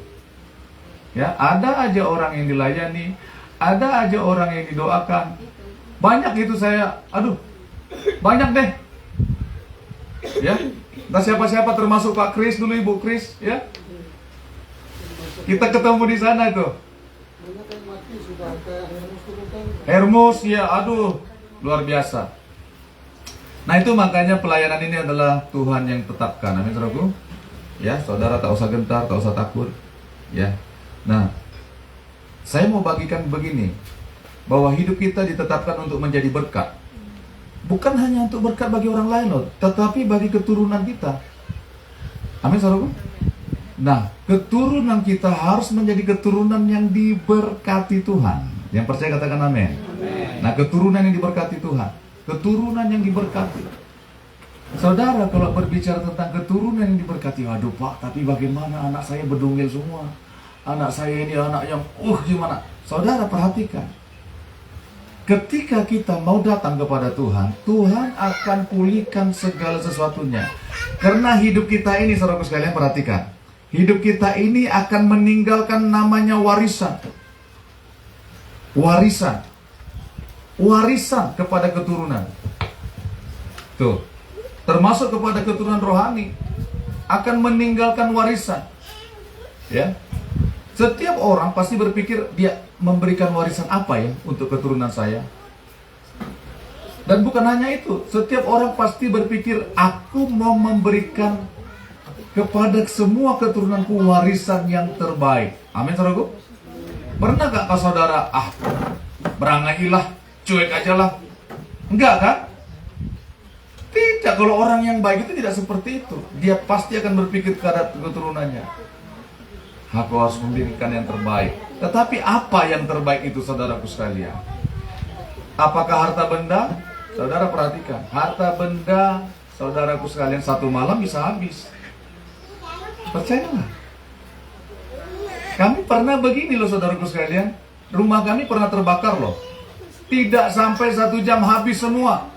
ya, ada aja orang yang dilayani, ada aja orang yang didoakan. Banyak itu saya, banyak deh. Ya, entah siapa-siapa termasuk Pak Kris dulu, Ibu Kris, ya. Kita ketemu di sana itu. Hermus, ya, luar biasa. Nah, itu makanya pelayanan ini adalah Tuhan yang tetapkan. Amin, saudaraku. Ya, saudara tak usah gentar, tak usah takut. Ya. Nah, saya mau bagikan begini, bahwa hidup kita ditetapkan untuk menjadi berkat. Bukan hanya untuk berkat bagi orang lain loh, tetapi bagi keturunan kita. Amin, saudaraku. Nah, keturunan kita harus menjadi keturunan yang diberkati Tuhan. Yang percaya katakan amin. Nah, keturunan yang diberkati Tuhan, keturunan yang diberkati. Saudara, kalau berbicara tentang keturunan yang diberkati, aduh Pak, tapi bagaimana anak saya berdungil semua? Anak saya ini anak yang gimana? Saudara perhatikan, ketika kita mau datang kepada Tuhan, Tuhan akan pulihkan segala sesuatunya. Karena hidup kita ini, saudaraku sekalian, perhatikan, hidup kita ini akan meninggalkan namanya warisan. Warisan kepada keturunan. Tuh, termasuk kepada keturunan rohani, akan meninggalkan warisan. Ya. Setiap orang pasti berpikir, dia memberikan warisan apa ya untuk keturunan saya. Dan bukan hanya itu, setiap orang pasti berpikir, aku mau memberikan kepada semua keturunanku warisan yang terbaik. Amin, saudaraku. Pernah gak kau saudara, berangailah, cuek aja lah? Enggak kan? Tidak, kalau orang yang baik itu tidak seperti itu. Dia pasti akan berpikir kepada keturunannya, aku harus memberikan yang terbaik. Tetapi apa yang terbaik itu, saudaraku sekalian? Apakah harta benda? Saudara perhatikan, harta benda, saudaraku sekalian, satu malam bisa habis. Percayalah. Kami pernah begini loh, saudaraku sekalian. Rumah kami pernah terbakar loh. Tidak sampai 1 jam habis semua.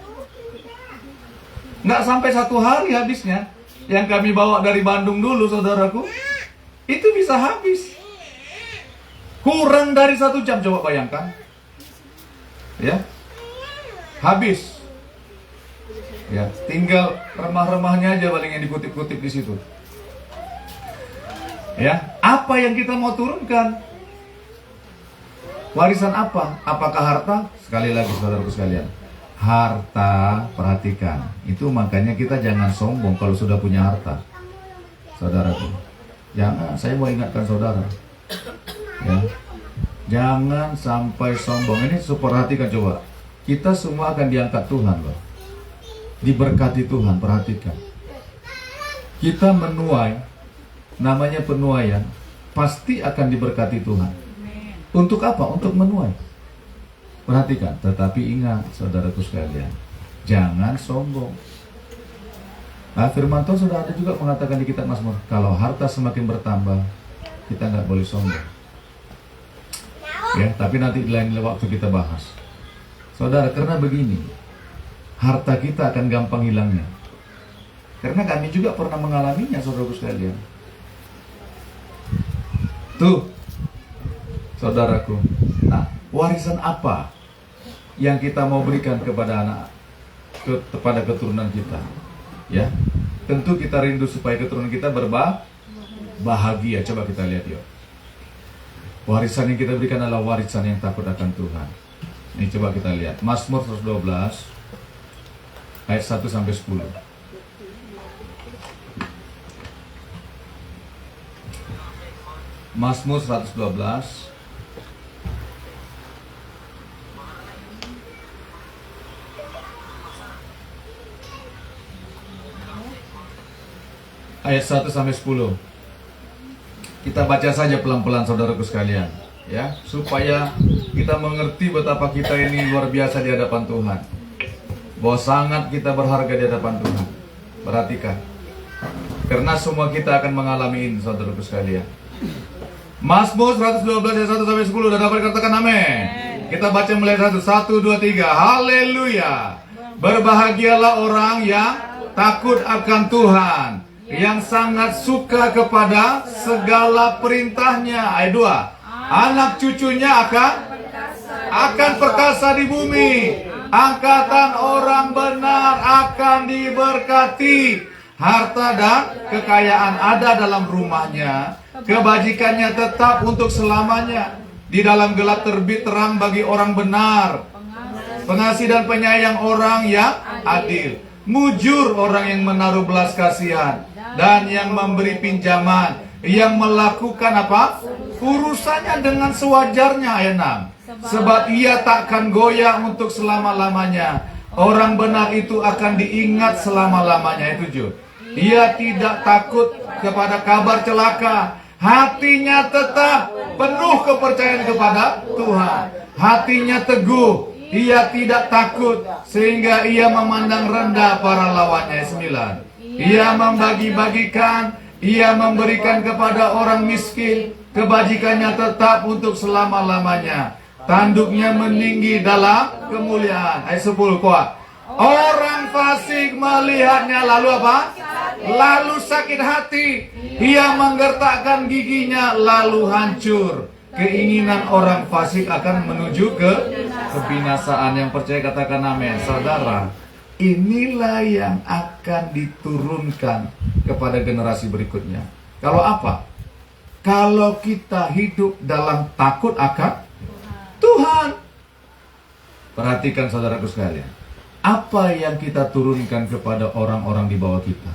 Nggak sampai 1 hari habisnya. Yang kami bawa dari Bandung dulu, saudaraku, itu bisa habis. Kurang dari 1 jam, coba bayangkan. Ya, habis. Ya, tinggal remah-remahnya aja paling yang dikutip-kutip di situ. Ya, apa yang kita mau turunkan? Warisan apa? Apakah harta? Sekali lagi, saudaraku sekalian, harta, perhatikan. Itu makanya kita jangan sombong kalau sudah punya harta, saudaraku. Jangan, saya mau ingatkan saudara, ya, jangan sampai sombong. Ini perhatikan coba, kita semua akan diangkat Tuhan loh, diberkati Tuhan. Perhatikan, kita menuai, namanya penuaian, pasti akan diberkati Tuhan. Untuk apa? Untuk menuai. Perhatikan, tetapi ingat, saudaraku sekalian, jangan sombong. Nah, firman Tuhan sudah ada juga mengatakan di kitab Mazmur, kalau harta semakin bertambah, kita nggak boleh sombong. Ya, tapi nanti di lain waktu kita bahas. Saudara, karena begini, harta kita akan gampang hilangnya. Karena kami juga pernah mengalaminya, saudaraku sekalian. Tuh, saudaraku. Nah, warisan apa yang kita mau berikan kepada kepada keturunan kita? Ya, tentu kita rindu supaya keturunan kita bahagia. Coba kita lihat yuk. Warisan yang kita berikan adalah warisan yang takut akan Tuhan. Ini coba kita lihat. Mazmur 112 ayat 1 sampai 10. Mazmur 112 ayat 1 sampai 10. Kita baca saja pelan-pelan saudaraku sekalian, ya, supaya kita mengerti betapa kita ini luar biasa di hadapan Tuhan. Bahwa sangat kita berharga di hadapan Tuhan. Perhatikan. Karena semua kita akan mengalami ini, saudaraku sekalian. Mazmur 112 ayat 1 sampai 10. Sudah dapat katakan amin. Kita baca mulai 1, 2, 3. Haleluya. Berbahagialah orang yang takut akan Tuhan, yang sangat suka kepada segala perintahnya. Ayat 2. Anak cucunya akan perkasa di bumi. Angkatan orang benar akan diberkati. Harta dan kekayaan ada dalam rumahnya. Kebajikannya tetap untuk selamanya. Di dalam gelap terbit terang bagi orang benar. Pengasih dan penyayang orang yang adil. Mujur orang yang menaruh belas kasihan dan yang memberi pinjaman, yang melakukan apa? Urusannya dengan sewajarnya. Ayat 6. Sebab ia takkan goyah untuk selama-lamanya. Orang benar itu akan diingat selama-lamanya. Ayat 7. Ia tidak takut kepada kabar celaka. Hatinya tetap penuh kepercayaan kepada Tuhan. Hatinya teguh. Ia tidak takut sehingga ia memandang rendah para lawannya. 9. Ia membagi-bagikan, ia memberikan kepada orang miskin. Kebajikannya tetap untuk selama-lamanya. Tanduknya meninggi dalam kemuliaan. Ayat 10 kuat. Orang fasik melihatnya lalu apa? Lalu sakit hati. Ia menggertakkan giginya lalu hancur. Keinginan orang fasik akan menuju ke kebinasaan. Yang percaya katakan amin. Saudara, inilah yang akan diturunkan kepada generasi berikutnya. Kalau apa? Kalau kita hidup dalam takut akan Tuhan. Perhatikan saudaraku sekalian. Apa yang kita turunkan kepada orang-orang di bawah kita,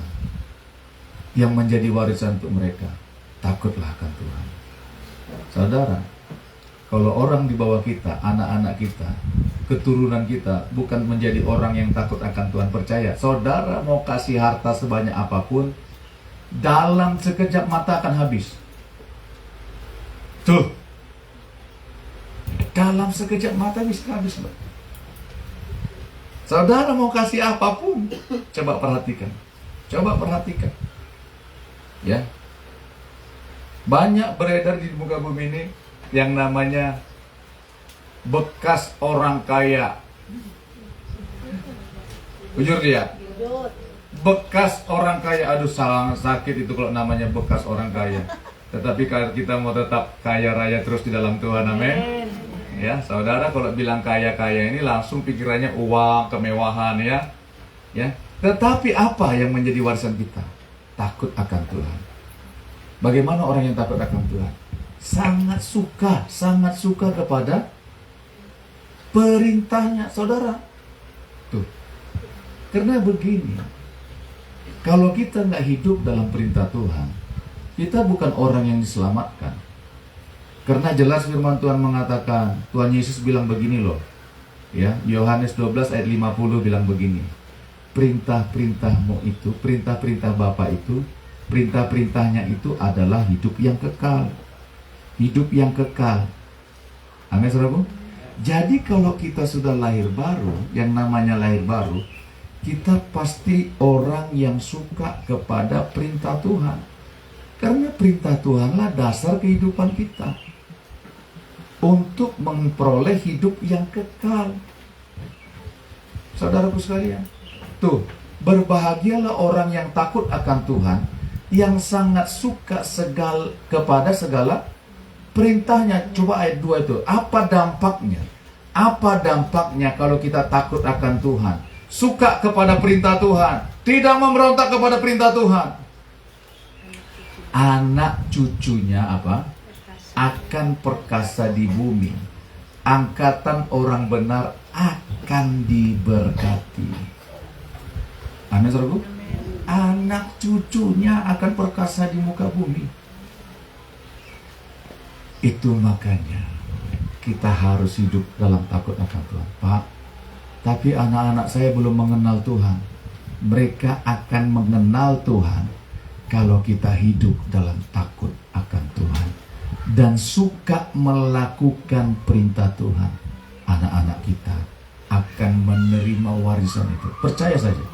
yang menjadi warisan untuk mereka? Takutlah akan Tuhan. Saudara, kalau orang di bawah kita, anak-anak kita, keturunan kita bukan menjadi orang yang takut akan Tuhan, percaya, saudara mau kasih harta sebanyak apapun, dalam sekejap mata akan habis. Tuh, dalam sekejap mata bisa habis. Saudara mau kasih apapun, coba perhatikan. Ya, banyak beredar di muka bumi ini yang namanya bekas orang kaya. Jujur dia, bekas orang kaya. Aduh, sangat sakit itu kalau namanya bekas orang kaya. Tetapi kalau kita mau tetap kaya raya terus di dalam Tuhan, amin. Ya, saudara kalau bilang kaya-kaya ini langsung pikirannya uang, kemewahan, ya. Tetapi apa yang menjadi warisan kita? Takut akan Tuhan. Bagaimana orang yang takut akan Tuhan? Sangat suka kepada perintahnya, saudara. Tuh, karena begini, kalau kita nggak hidup dalam perintah Tuhan, kita bukan orang yang diselamatkan. Karena jelas firman Tuhan mengatakan, Tuhan Yesus bilang begini loh, ya, Yohanes 12 ayat 50 bilang begini, perintah-perintahmu itu, perintah-perintah Bapa itu, perintah-perintahnya itu adalah hidup yang kekal. Hidup yang kekal. Amin, saudaraku. Jadi kalau kita sudah lahir baru, yang namanya lahir baru, kita pasti orang yang suka kepada perintah Tuhan. Karena perintah Tuhanlah dasar kehidupan kita. untuk memperoleh hidup yang kekal. Saudaraku sekalian, tuh, berbahagialah orang yang takut akan Tuhan, yang sangat suka kepada segala perintahnya. Coba ayat 2 itu, apa dampaknya? Apa dampaknya kalau kita takut akan Tuhan, suka kepada perintah Tuhan, tidak memberontak kepada perintah Tuhan? Anak cucunya apa? Akan perkasa di bumi. Angkatan orang benar akan diberkati. Amin, saudaraku. Anak cucunya akan perkasa di muka bumi. Itu makanya kita harus hidup dalam takut akan Tuhan. Pak, tapi anak-anak saya belum mengenal Tuhan. Mereka akan mengenal Tuhan kalau kita hidup dalam takut akan Tuhan dan suka melakukan perintah Tuhan. Anak-anak kita akan menerima warisan itu. Percaya saja.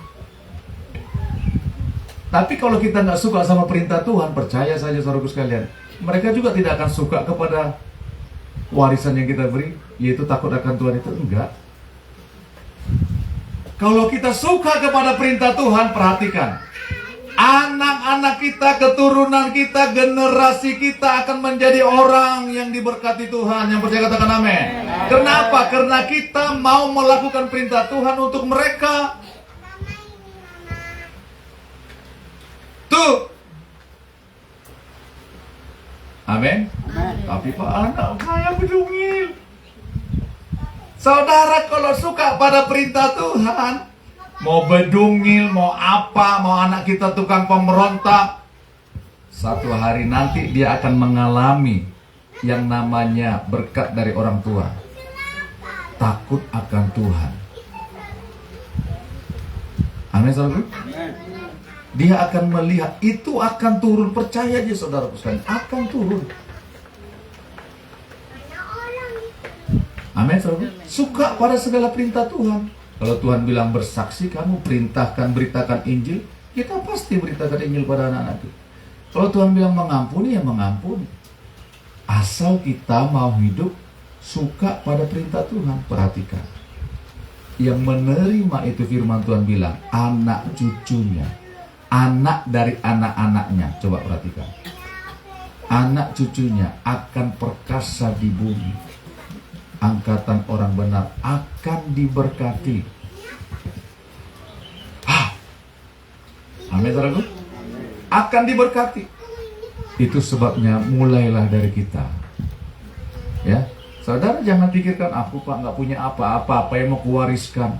Tapi kalau kita nggak suka sama perintah Tuhan, percaya saja saudaraku sekalian, mereka juga tidak akan suka kepada warisan yang kita beri, yaitu takut akan Tuhan itu. Enggak. Kalau kita suka kepada perintah Tuhan, perhatikan, anak-anak kita, keturunan kita, generasi kita akan menjadi orang yang diberkati Tuhan. Yang percaya katakan amin. Kenapa? Karena kita mau melakukan perintah Tuhan untuk mereka. Tuh. Amin. Tapi Pak, anak saya bedungil. Saudara kalau suka pada perintah Tuhan, mau bedungil, mau apa, mau anak kita tukang pemberontak, satu hari nanti dia akan mengalami yang namanya berkat dari orang tua. Takut akan Tuhan. Amin, saudara. Dia akan melihat, itu akan turun. Percaya aja saudara sekalian, akan turun. Amin, saudara. Suka pada segala perintah Tuhan. Kalau Tuhan bilang bersaksi, kamu perintahkan, beritakan Injil, kita pasti beritakan Injil pada anak-anak kita. Kalau Tuhan bilang mengampuni, ya mengampuni. Asal kita mau hidup suka pada perintah Tuhan. Perhatikan, yang menerima itu firman Tuhan bilang, anak cucunya, anak dari anak-anaknya. Coba perhatikan, anak cucunya akan perkasa di bumi. Angkatan orang benar akan diberkati. Amin, saudaraku. Akan diberkati. Itu sebabnya mulailah dari kita. Ya, saudara jangan pikirkan, aku Pak nggak punya apa-apa yang mau kuwariskan.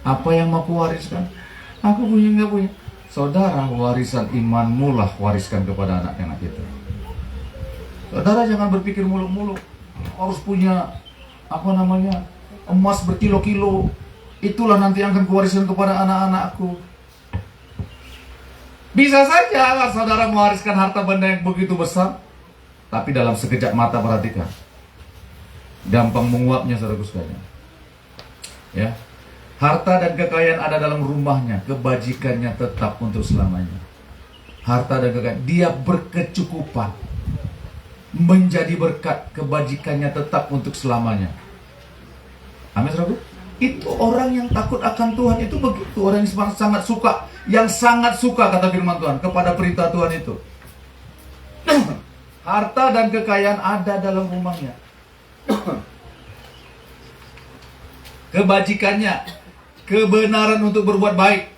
Apa yang mau kuwariskan? Aku punya nggak punya. Saudara, warisan imanmu lah wariskan kepada anak-anak kita. Saudara jangan berpikir muluk-muluk harus punya emas berkilo-kilo. Itulah nanti yang akan kuwariskan kepada anak-anakku. Bisa saja saudara mewariskan harta benda yang begitu besar, tapi dalam sekejap mata, perhatikan, gampang menguapnya saudaraku sekalian. Ya, harta dan kekayaan ada dalam rumahnya, kebajikannya tetap untuk selamanya. Harta dan kekayaan, dia berkecukupan, menjadi berkat, kebajikannya tetap untuk selamanya. Amin, saudaraku. Itu orang yang takut akan Tuhan, itu begitu. Orang yang sangat suka, yang sangat suka, kata firman Tuhan, kepada perintah Tuhan itu. Harta dan kekayaan ada dalam rumahnya. Kebajikannya, kebenaran untuk berbuat baik,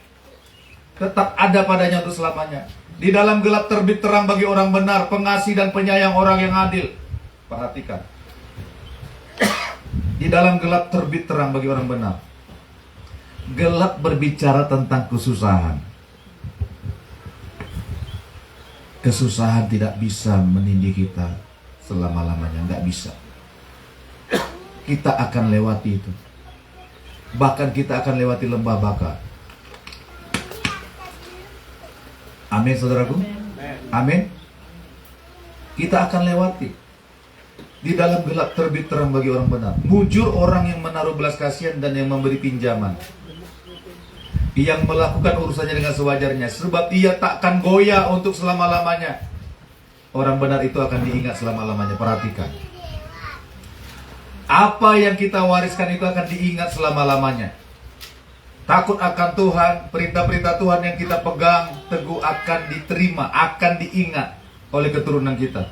tetap ada padanya untuk selamanya. Di dalam gelap terbit terang bagi orang benar, pengasih dan penyayang orang yang adil. Perhatikan. Di dalam gelap terbit terang bagi orang benar. Gelap berbicara tentang kesusahan. Kesusahan tidak bisa menindih kita selama-lamanya, nggak bisa. Kita akan lewati itu. Bahkan kita akan lewati lembah baka. Amin, saudaraku. Amin. Kita akan lewati. Di dalam gelap terbit terang bagi orang benar. Mujur orang yang menaruh belas kasihan dan yang memberi pinjaman, yang melakukan urusannya dengan sewajarnya, sebab ia takkan goyah untuk selama-lamanya. Orang benar itu akan diingat selama-lamanya. Perhatikan, Apa yang kita wariskan itu akan diingat selama-lamanya. Takut akan Tuhan, perintah-perintah Tuhan yang kita pegang teguh akan diterima, akan diingat oleh keturunan kita.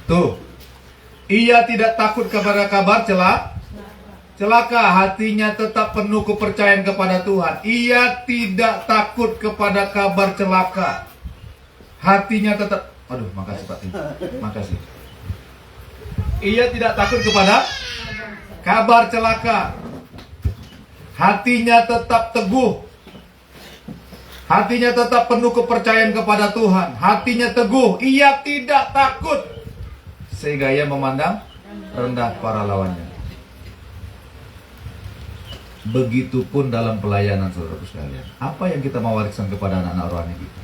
Tuh, ia tidak takut kepada kabar celaka, hatinya tetap penuh kepercayaan kepada Tuhan. Ia tidak takut kepada kabar celaka, hatinya tetap. Aduh, makasih Pak Tim. Makasih. Ia tidak takut kepada kabar celaka, hatinya tetap teguh, hatinya tetap penuh kepercayaan kepada Tuhan, hatinya teguh, ia tidak takut, sehingga ia memandang rendah para lawannya. Begitupun dalam pelayanan, saudara sekalian. Apa yang kita mau wariskan kepada anak-anak rohani kita?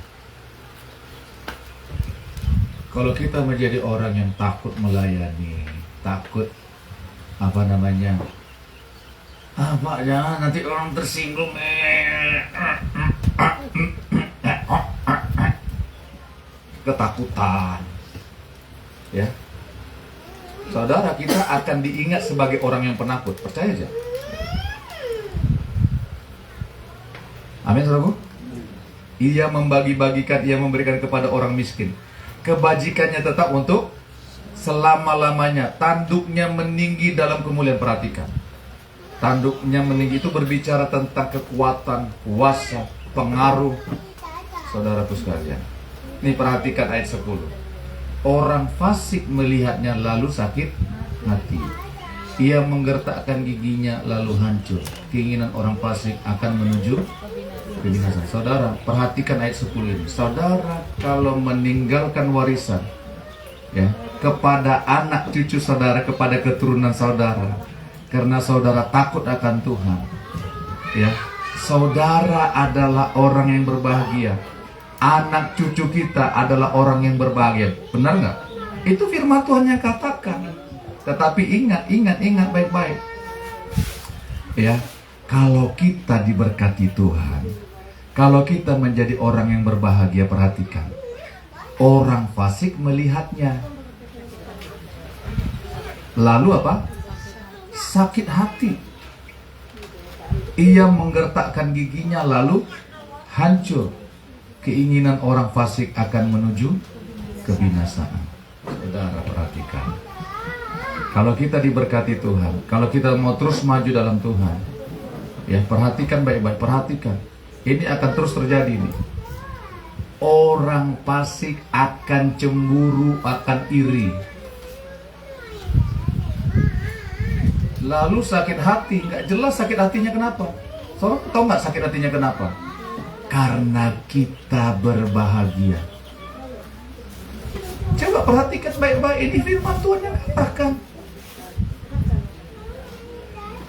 Kalau kita menjadi orang yang takut melayani, takut Pak, jangan nanti orang tersinggung. Ketakutan. Ya. Saudara, kita akan diingat sebagai orang yang penakut. Percaya aja. Amin, saudaraku. Ia membagi-bagikan, ia memberikan kepada orang miskin. Kebajikannya tetap untuk selama-lamanya. Tanduknya meninggi dalam kemuliaan. Perhatikan. Tanduknya meninggi itu berbicara tentang kekuatan, kuasa, pengaruh. Saudaraku sekalian. Ini perhatikan ayat 10. Orang fasik melihatnya lalu sakit hati. Ia menggertakkan giginya lalu hancur. Keinginan orang fasik akan menuju kebinasan. Saudara, perhatikan ayat 10 ini. Saudara, kalau meninggalkan warisan ya, kepada anak cucu saudara, kepada keturunan saudara, karena saudara takut akan Tuhan, ya, saudara adalah orang yang berbahagia. Anak cucu kita adalah orang yang berbahagia. Benar nggak? Itu firman Tuhan yang katakan. Tetapi ingat baik-baik. Ya, kalau kita diberkati Tuhan, kalau kita menjadi orang yang berbahagia, perhatikan. Orang fasik melihatnya. Lalu apa? Sakit hati. Ia menggertakkan giginya lalu hancur. Keinginan orang fasik akan menuju kebinasaan. Saudara, perhatikan. Kalau kita diberkati Tuhan, kalau kita mau terus maju dalam Tuhan, ya, perhatikan baik-baik, perhatikan. Ini akan terus terjadi nih. Orang fasik akan cemburu, akan iri. Lalu sakit hati, nggak jelas sakit hatinya kenapa. Saudara tahu nggak sakit hatinya kenapa? Karena kita berbahagia. Coba perhatikan baik-baik, ini firman Tuhan yang katakan.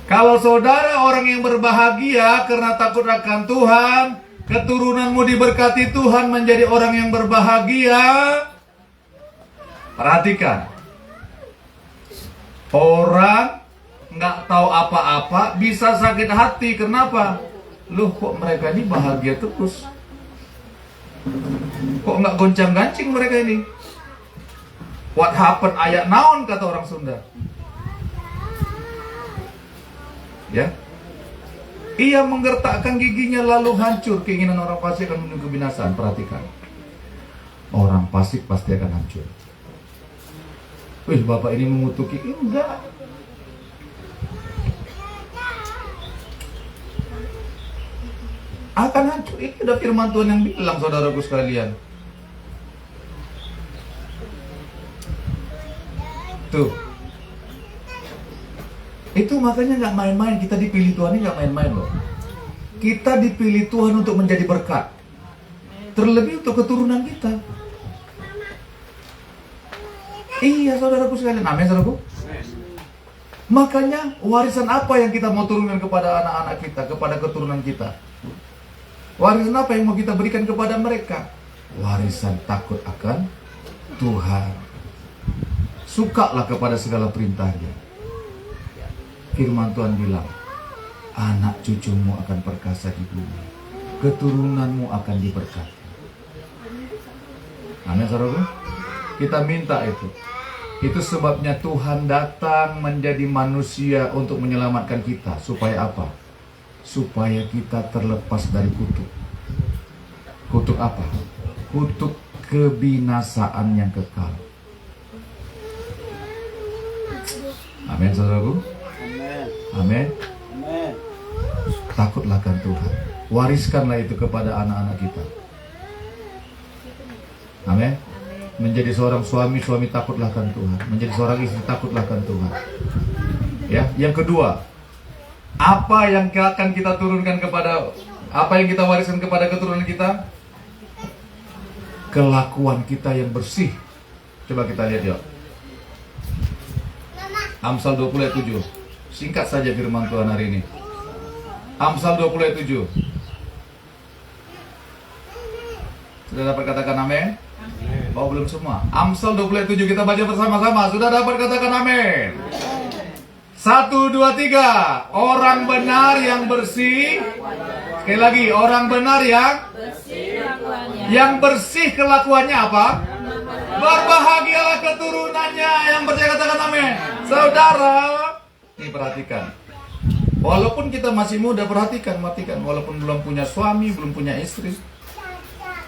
Kalau saudara orang yang berbahagia karena takut akan Tuhan, keturunanmu diberkati Tuhan menjadi orang yang berbahagia. Perhatikan. Orang nggak tahu apa-apa bisa sakit hati. Kenapa? Loh, kok mereka ini bahagia terus? Kok nggak goncang-gancing mereka ini? What happened? Ayak naon, kata orang Sunda. Ya, ia menggertakkan giginya lalu hancur. Keinginan orang fasik akan menuju kebinasaan. Perhatikan. Orang fasik pasti akan hancur. Wih, Bapak ini mengutuki. Enggak. Akan hancur. Ini udah firman Tuhan yang bilang, saudaraku sekalian. Tuh. Itu makanya nggak main-main. Kita dipilih Tuhan ini nggak main-main loh. Kita dipilih Tuhan untuk menjadi berkat. Terlebih untuk keturunan kita. Iya, saudaraku sekalian. Amin, saudaraku. Makanya warisan apa yang kita mau turunkan kepada anak-anak kita, kepada keturunan kita? Warisan apa yang mau kita berikan kepada mereka? Warisan takut akan Tuhan. Sukalah kepada segala perintahnya. Firman Tuhan bilang, anak cucumu akan perkasa di bumi, keturunanmu akan diberkati. Amin, saudara. Kita minta itu. Itu sebabnya Tuhan datang menjadi manusia untuk menyelamatkan kita. Supaya apa? Supaya kita terlepas dari kutuk. Kutuk apa? Kutuk kebinasaan yang kekal. Amin, saudaraku. Amin. Takutlah akan Tuhan. Wariskanlah itu kepada anak-anak kita. Amin. Menjadi seorang suami takutlah akan Tuhan. Menjadi seorang istri takutlah akan Tuhan. Ya, yang kedua, apa yang akan kita turunkan kepada, apa yang kita wariskan kepada keturunan kita? Kelakuan kita yang bersih. Coba kita lihat yuk. Amsal 20 ayat 7. Singkat saja firman Tuhan hari ini. Amsal 20 ayat 7. Sudah dapat katakan amin? Oh, belum semua. Amsal 20 ayat 7 kita baca bersama-sama. Sudah dapat katakan amin? 1, 2, 3. Orang benar yang bersih. Sekali lagi, orang benar yang bersih kelakuannya apa? Berbahagialah keturunannya. Yang percaya katakan amin. Saudara, ini perhatikan. Walaupun kita masih muda, perhatikan. Walaupun belum punya suami, belum punya istri,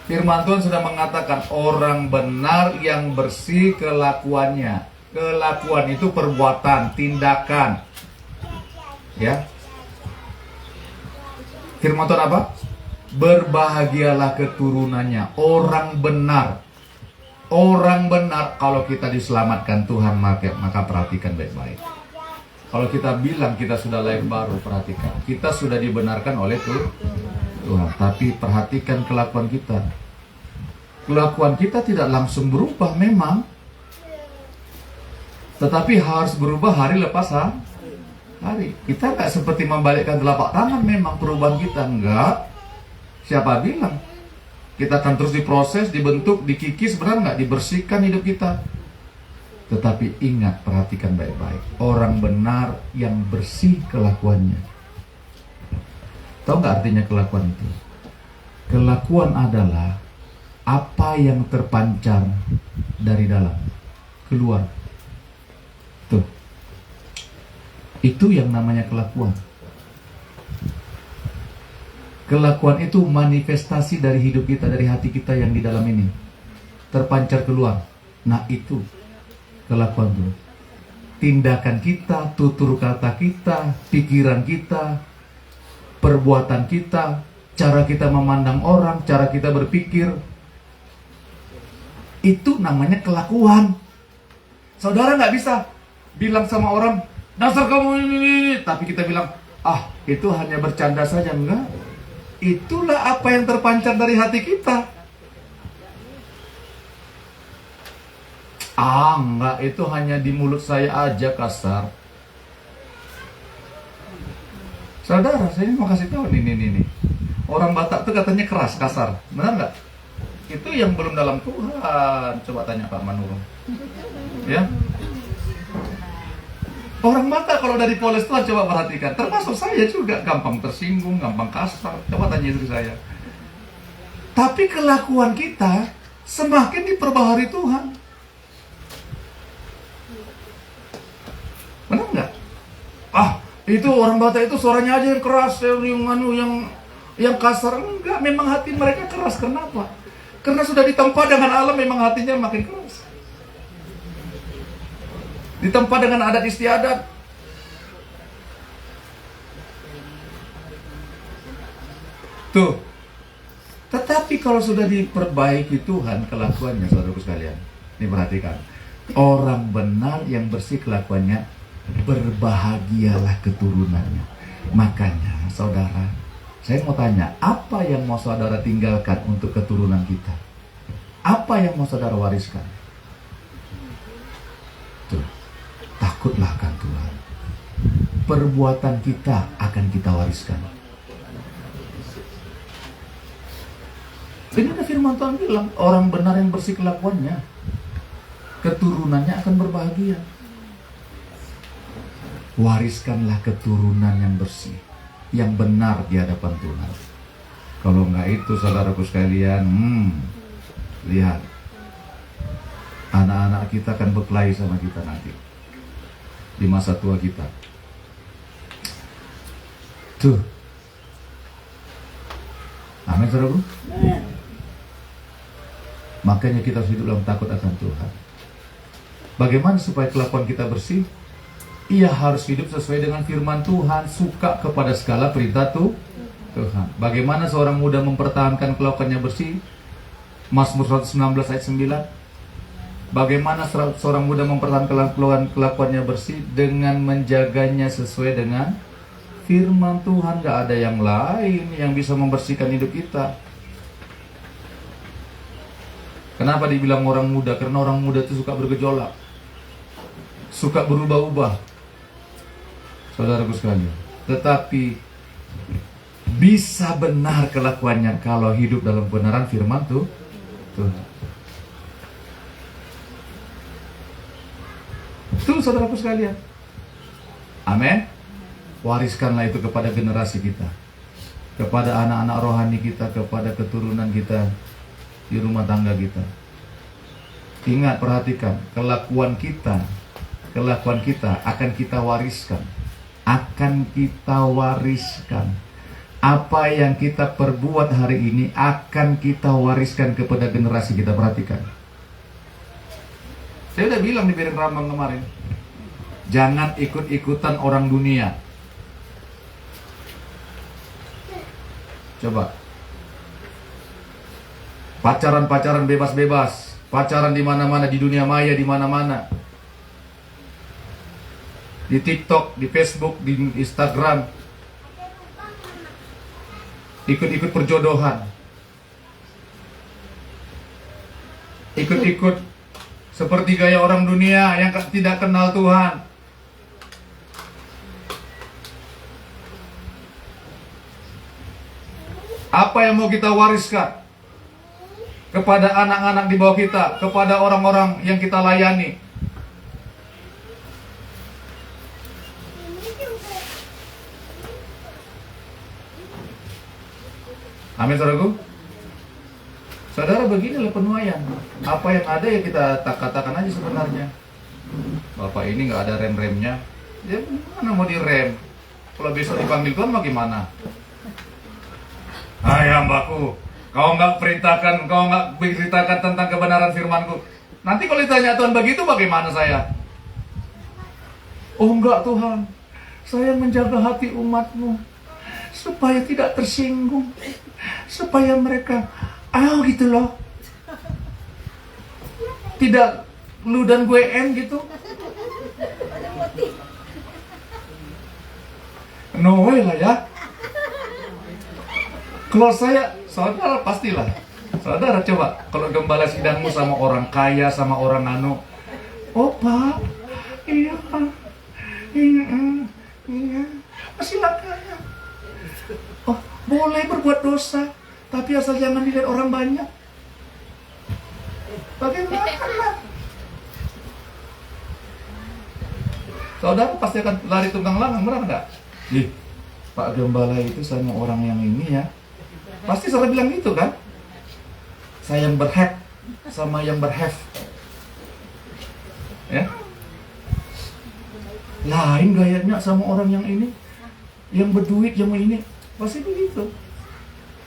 firman Tuhan sudah mengatakan orang benar yang bersih kelakuannya. Kelakuan itu perbuatan, tindakan. Ya. Firman Tuhan apa? Berbahagialah keturunannya. Orang benar. Orang benar, kalau kita diselamatkan Tuhan, maka perhatikan baik-baik. Kalau kita bilang kita sudah lahir baru, perhatikan. Kita sudah dibenarkan oleh Tuhan. Tapi perhatikan kelakuan kita. Kelakuan kita tidak langsung berubah memang. Tetapi harus berubah hari lepas hari. Kita nggak seperti membalikkan telapak tangan memang perubahan kita. Enggak. Siapa bilang? Kita akan terus diproses, dibentuk, dikikis, benar nggak? Dibersihkan hidup kita. Tetapi ingat, perhatikan baik-baik. Orang benar yang bersih kelakuannya. Tahu nggak artinya kelakuan itu? Kelakuan adalah apa yang terpancar dari dalam, keluar. Tuh. Itu yang namanya kelakuan. Kelakuan itu manifestasi dari hidup kita, dari hati kita yang di dalam ini. Terpancar keluar. Nah itu kelakuan itu. Tindakan kita, tutur kata kita, pikiran kita, perbuatan kita, cara kita memandang orang, cara kita berpikir. Itu namanya kelakuan. Saudara nggak bisa bilang sama orang, dasar kamu ini. Tapi kita bilang, itu hanya bercanda saja. Enggak. Itulah apa yang terpancar dari hati kita. Enggak, itu hanya di mulut saya aja kasar. Saudara, saya mau kasih tahu ini. Orang Batak tuh katanya keras, kasar. Benar nggak? Itu yang belum dalam Tuhan. Coba tanya Pak Manurung. Ya. Orang Batak kalau dari polis Tuhan, coba perhatikan. Termasuk saya juga, gampang tersinggung, gampang kasar. Coba tanya istri saya. Tapi kelakuan kita semakin diperbaharui Tuhan. Benar nggak? Itu orang Batak itu suaranya aja yang keras, yang kasar. Enggak, memang hati mereka keras. Kenapa? Karena sudah ditempa dengan alam, memang hatinya makin keras. Ditempa dengan adat istiadat. Tuh. Tetapi kalau sudah diperbaiki Tuhan kelakuannya, saudaraku sekalian, ini perhatikan. Orang benar yang bersih kelakuannya, berbahagialah keturunannya. Makanya, saudara, saya mau tanya, apa yang mau saudara tinggalkan untuk keturunan kita? Apa yang mau saudara wariskan? Tuh. Takutlah akan Tuhan. Perbuatan kita akan kita wariskan. Ini ada firman Tuhan bilang, orang benar yang bersih kelakuannya, keturunannya akan berbahagia. Wariskanlah keturunan yang bersih, yang benar di hadapan Tuhan. Kalau enggak itu, saudaraku sekalian, lihat. Anak-anak kita akan berkelahi sama kita nanti di masa tua kita. Tuh. Amin, saudaraku. Makanya kita harus hidup dalam takut akan Tuhan. Bagaimana supaya kelakuan kita bersih? Ia harus hidup sesuai dengan firman Tuhan, suka kepada segala perintah Tuhan. Bagaimana seorang muda mempertahankan kelakuannya bersih? Mazmur 119 ayat 9. Bagaimana seorang muda mempertahankan kelakuannya bersih? Dengan menjaganya sesuai dengan firman Tuhan. Gak ada yang lain yang bisa membersihkan hidup kita. Kenapa dibilang orang muda? Karena orang muda itu suka bergejolak, suka berubah-ubah, saudaraku sekalian. Tetapi bisa benar kelakuannya kalau hidup dalam kebenaran firman Tuhan. Betul, saudaraku sekalian. Amin. Wariskanlah itu kepada generasi kita, kepada anak-anak rohani kita, kepada keturunan kita, di rumah tangga kita. Ingat, perhatikan, kelakuan kita akan kita wariskan. Apa yang kita perbuat hari ini akan kita wariskan kepada generasi kita. Perhatikan. Saya udah bilang di Piring Rambang kemarin, jangan ikut-ikutan orang dunia. Coba pacaran bebas-bebas, pacaran di mana-mana, di dunia maya, di mana-mana, di TikTok, di Facebook, di Instagram, ikut-ikut perjodohan, ikut-ikut seperti gaya orang dunia yang tidak kenal Tuhan. Apa yang mau kita wariskan kepada anak-anak di bawah kita, kepada orang-orang yang kita layani? Amin, saudaraku. Saudara, beginilah penuaian. Apa yang ada ya kita katakan aja sebenarnya. Bapak ini nggak ada rem-remnya. Ya mana mau direm? Kalau besok dipanggil Tuhan mau gimana? Hai hambaku, kau nggak beritakan tentang kebenaran firman-Ku. Nanti kalau ditanya Tuhan begitu, bagaimana saya? Oh enggak Tuhan, saya menjaga hati umat-Mu supaya tidak tersinggung, supaya mereka gitu loh, tidak lu dan gue gitu. No way lah ya. Kalau saudara pastilah. Saudara coba, kalau gembala sidangmu sama orang kaya, sama orang oh Pak, iya, silakan. Oh, boleh berbuat dosa, tapi asal jangan dilihat orang banyak. Bagaimana? Saudara pasti akan lari tunggang langgang, benar enggak? Pak Gembala itu sama orang yang ini ya. Pasti saudara bilang gitu kan? Saya yang berhak sama yang berhave. Ya? Lain gayanya sama orang yang ini, yang berduit, yang ini. Pasti begitu.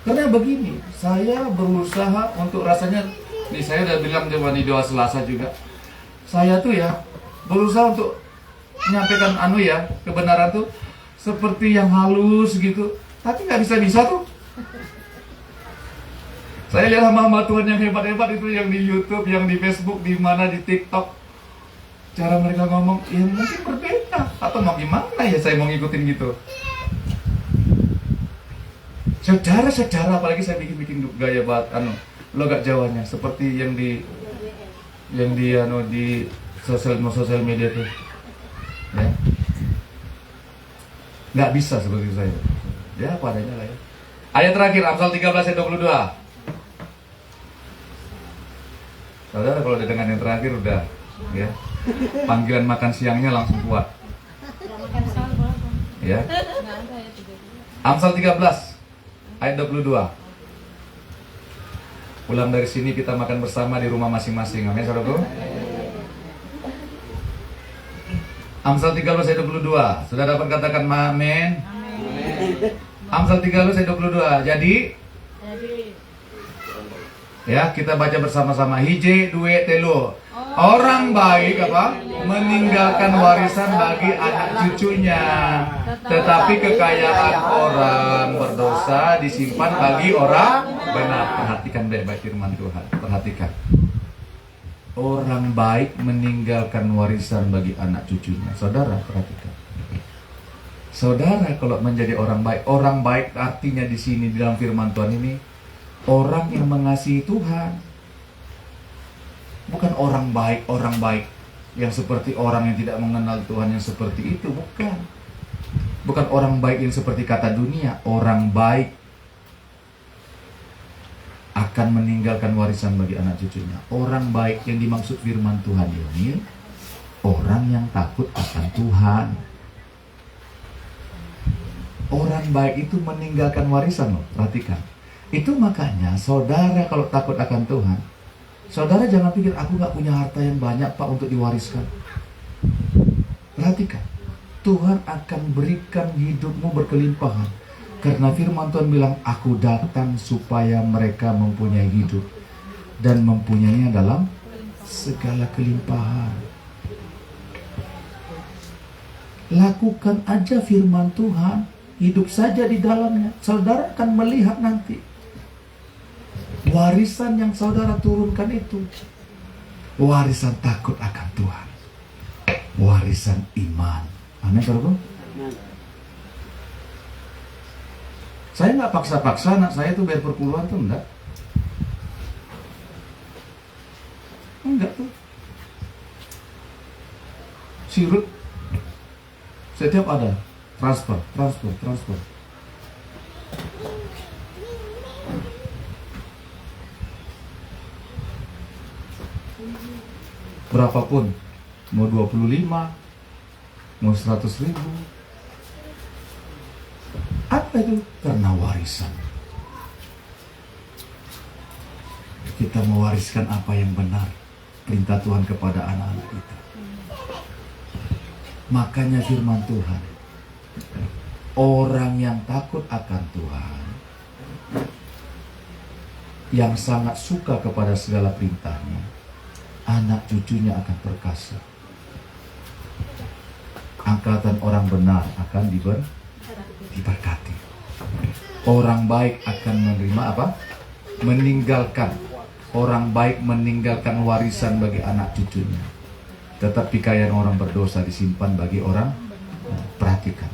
Karena begini, saya berusaha untuk rasanya, nih saya udah bilang di doa Selasa juga, saya tuh ya berusaha untuk menyampaikan kebenaran tuh seperti yang halus gitu, tapi nggak bisa tuh. Saya lihat hamba-hamba Tuhan yang hebat-hebat itu, yang di YouTube, yang di Facebook, di mana di TikTok, cara mereka ngomong ya mungkin berbeda, atau mau gimana ya saya mau ngikutin gitu. Secara apalagi saya bikin gaya banget logat Jawanya seperti yang di sosial media tuh. Ya. Nggak bisa seperti saya. Ya padanya lah ya. Ayat terakhir Amsal 13 ayat 22. Saudara kalau udah dengan yang terakhir udah ya. Panggilan makan siangnya langsung kuat. Ya. Amsal 13 ayat 22. Pulang dari sini kita makan bersama di rumah masing-masing. Amin, saudaraku. Amsal 13 ayat 22. Sudah dapat katakan amin? Amsal 13 ayat 22. Jadi ya, kita baca bersama-sama. Hije, due, telu. Orang baik apa? Meninggalkan warisan bagi anak cucunya. Tetapi kekayaan orang berdosa disimpan bagi orang benar. Perhatikan baik-baik firman Tuhan. Perhatikan. Orang baik meninggalkan warisan bagi anak cucunya. Saudara, perhatikan. Saudara, kalau menjadi orang baik artinya di sini di dalam firman Tuhan ini orang yang mengasihi Tuhan. Bukan orang baik yang seperti orang yang tidak mengenal Tuhan yang seperti itu, bukan. Bukan orang baik yang seperti kata dunia. Orang baik akan meninggalkan warisan bagi anak cucunya. Orang baik yang dimaksud firman Tuhan ini orang yang takut akan Tuhan. Orang baik itu meninggalkan warisan loh, perhatikan. Itu makanya saudara kalau takut akan Tuhan, saudara jangan pikir aku gak punya harta yang banyak Pak untuk diwariskan. Perhatikan, Tuhan akan berikan hidupmu berkelimpahan. Karena firman Tuhan bilang, aku datang supaya mereka mempunyai hidup dan mempunyainya dalam segala kelimpahan. Lakukan aja firman Tuhan, hidup saja di dalamnya. Saudara akan melihat nanti warisan yang saudara turunkan itu warisan takut akan Tuhan, warisan iman. Amin, saudara. Saya nggak paksa-paksa anak saya tuh biar perpuluhan tuh enggak tuh. Sirut setiap ada transfer. Berapapun, mau 25, mau 100.000. Apa itu? Karena warisan. Kita mewariskan apa yang benar, perintah Tuhan kepada anak-anak kita. Makanya firman Tuhan, orang yang takut akan Tuhan, yang sangat suka kepada segala perintahnya, anak cucunya akan perkasa. Angkatan orang benar akan diberkati. Orang baik akan menerima apa? Meninggalkan. Orang baik meninggalkan warisan bagi anak cucunya. Tetapi kekayaan orang berdosa disimpan bagi orang. Perhatikan.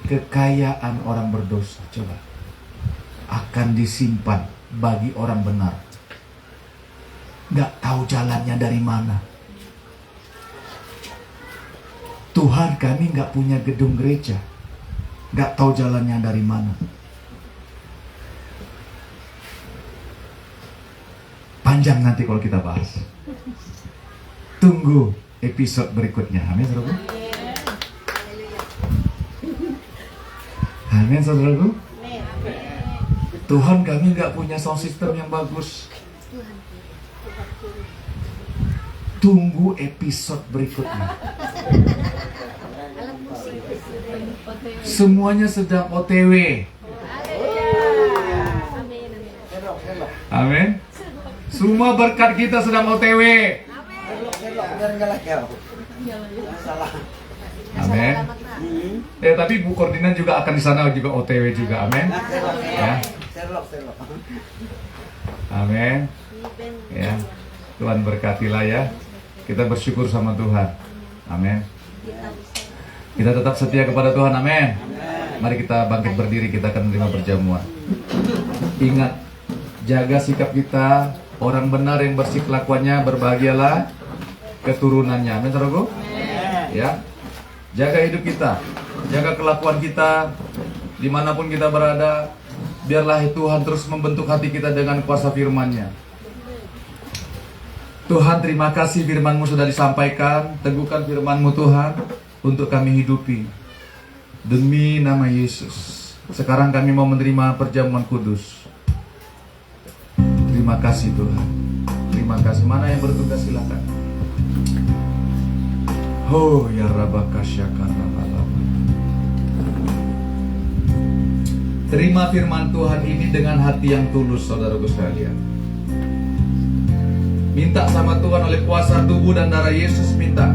Kekayaan orang berdosa, coba, akan disimpan bagi orang benar. Gak tahu jalannya dari mana. Tuhan, kami gak punya gedung gereja, gak tahu jalannya dari mana. Panjang nanti kalau kita bahas. Tunggu episode berikutnya. Amin, saudaraku. Amin, saudaraku. Tuhan, kami gak punya sound system yang bagus. Tunggu episode berikutnya. Semuanya sedang OTW. Amin. Semua berkat kita sedang OTW. Amin. Tapi Bu Koordinan juga akan di sana juga OTW juga. Amin. Ya. Amin. Ya. Tuhan berkatilah ya. Kita bersyukur sama Tuhan. Amin. Kita tetap setia kepada Tuhan. Amin. Mari kita bangkit berdiri, kita akan menerima perjamuan. Ingat, jaga sikap kita. Orang benar yang bersih kelakuannya, berbahagialah keturunannya. Amin, saudaraku. Ya. Jaga hidup kita, jaga kelakuan kita, dimanapun kita berada. Biarlah Tuhan terus membentuk hati kita dengan kuasa firman-Nya. Tuhan, terima kasih firman-Mu sudah disampaikan. Teguhkan firman-Mu Tuhan untuk kami hidupi. Demi nama Yesus. Sekarang kami mau menerima perjamuan kudus. Terima Terima kasih Tuhan. Terima kasih. Mana yang bertugas silakan. Oh ya Rabakasyakan. Terima firman Tuhan ini dengan hati yang tulus, saudaraku sekalian. Minta sama Tuhan oleh kuasa tubuh dan darah Yesus, minta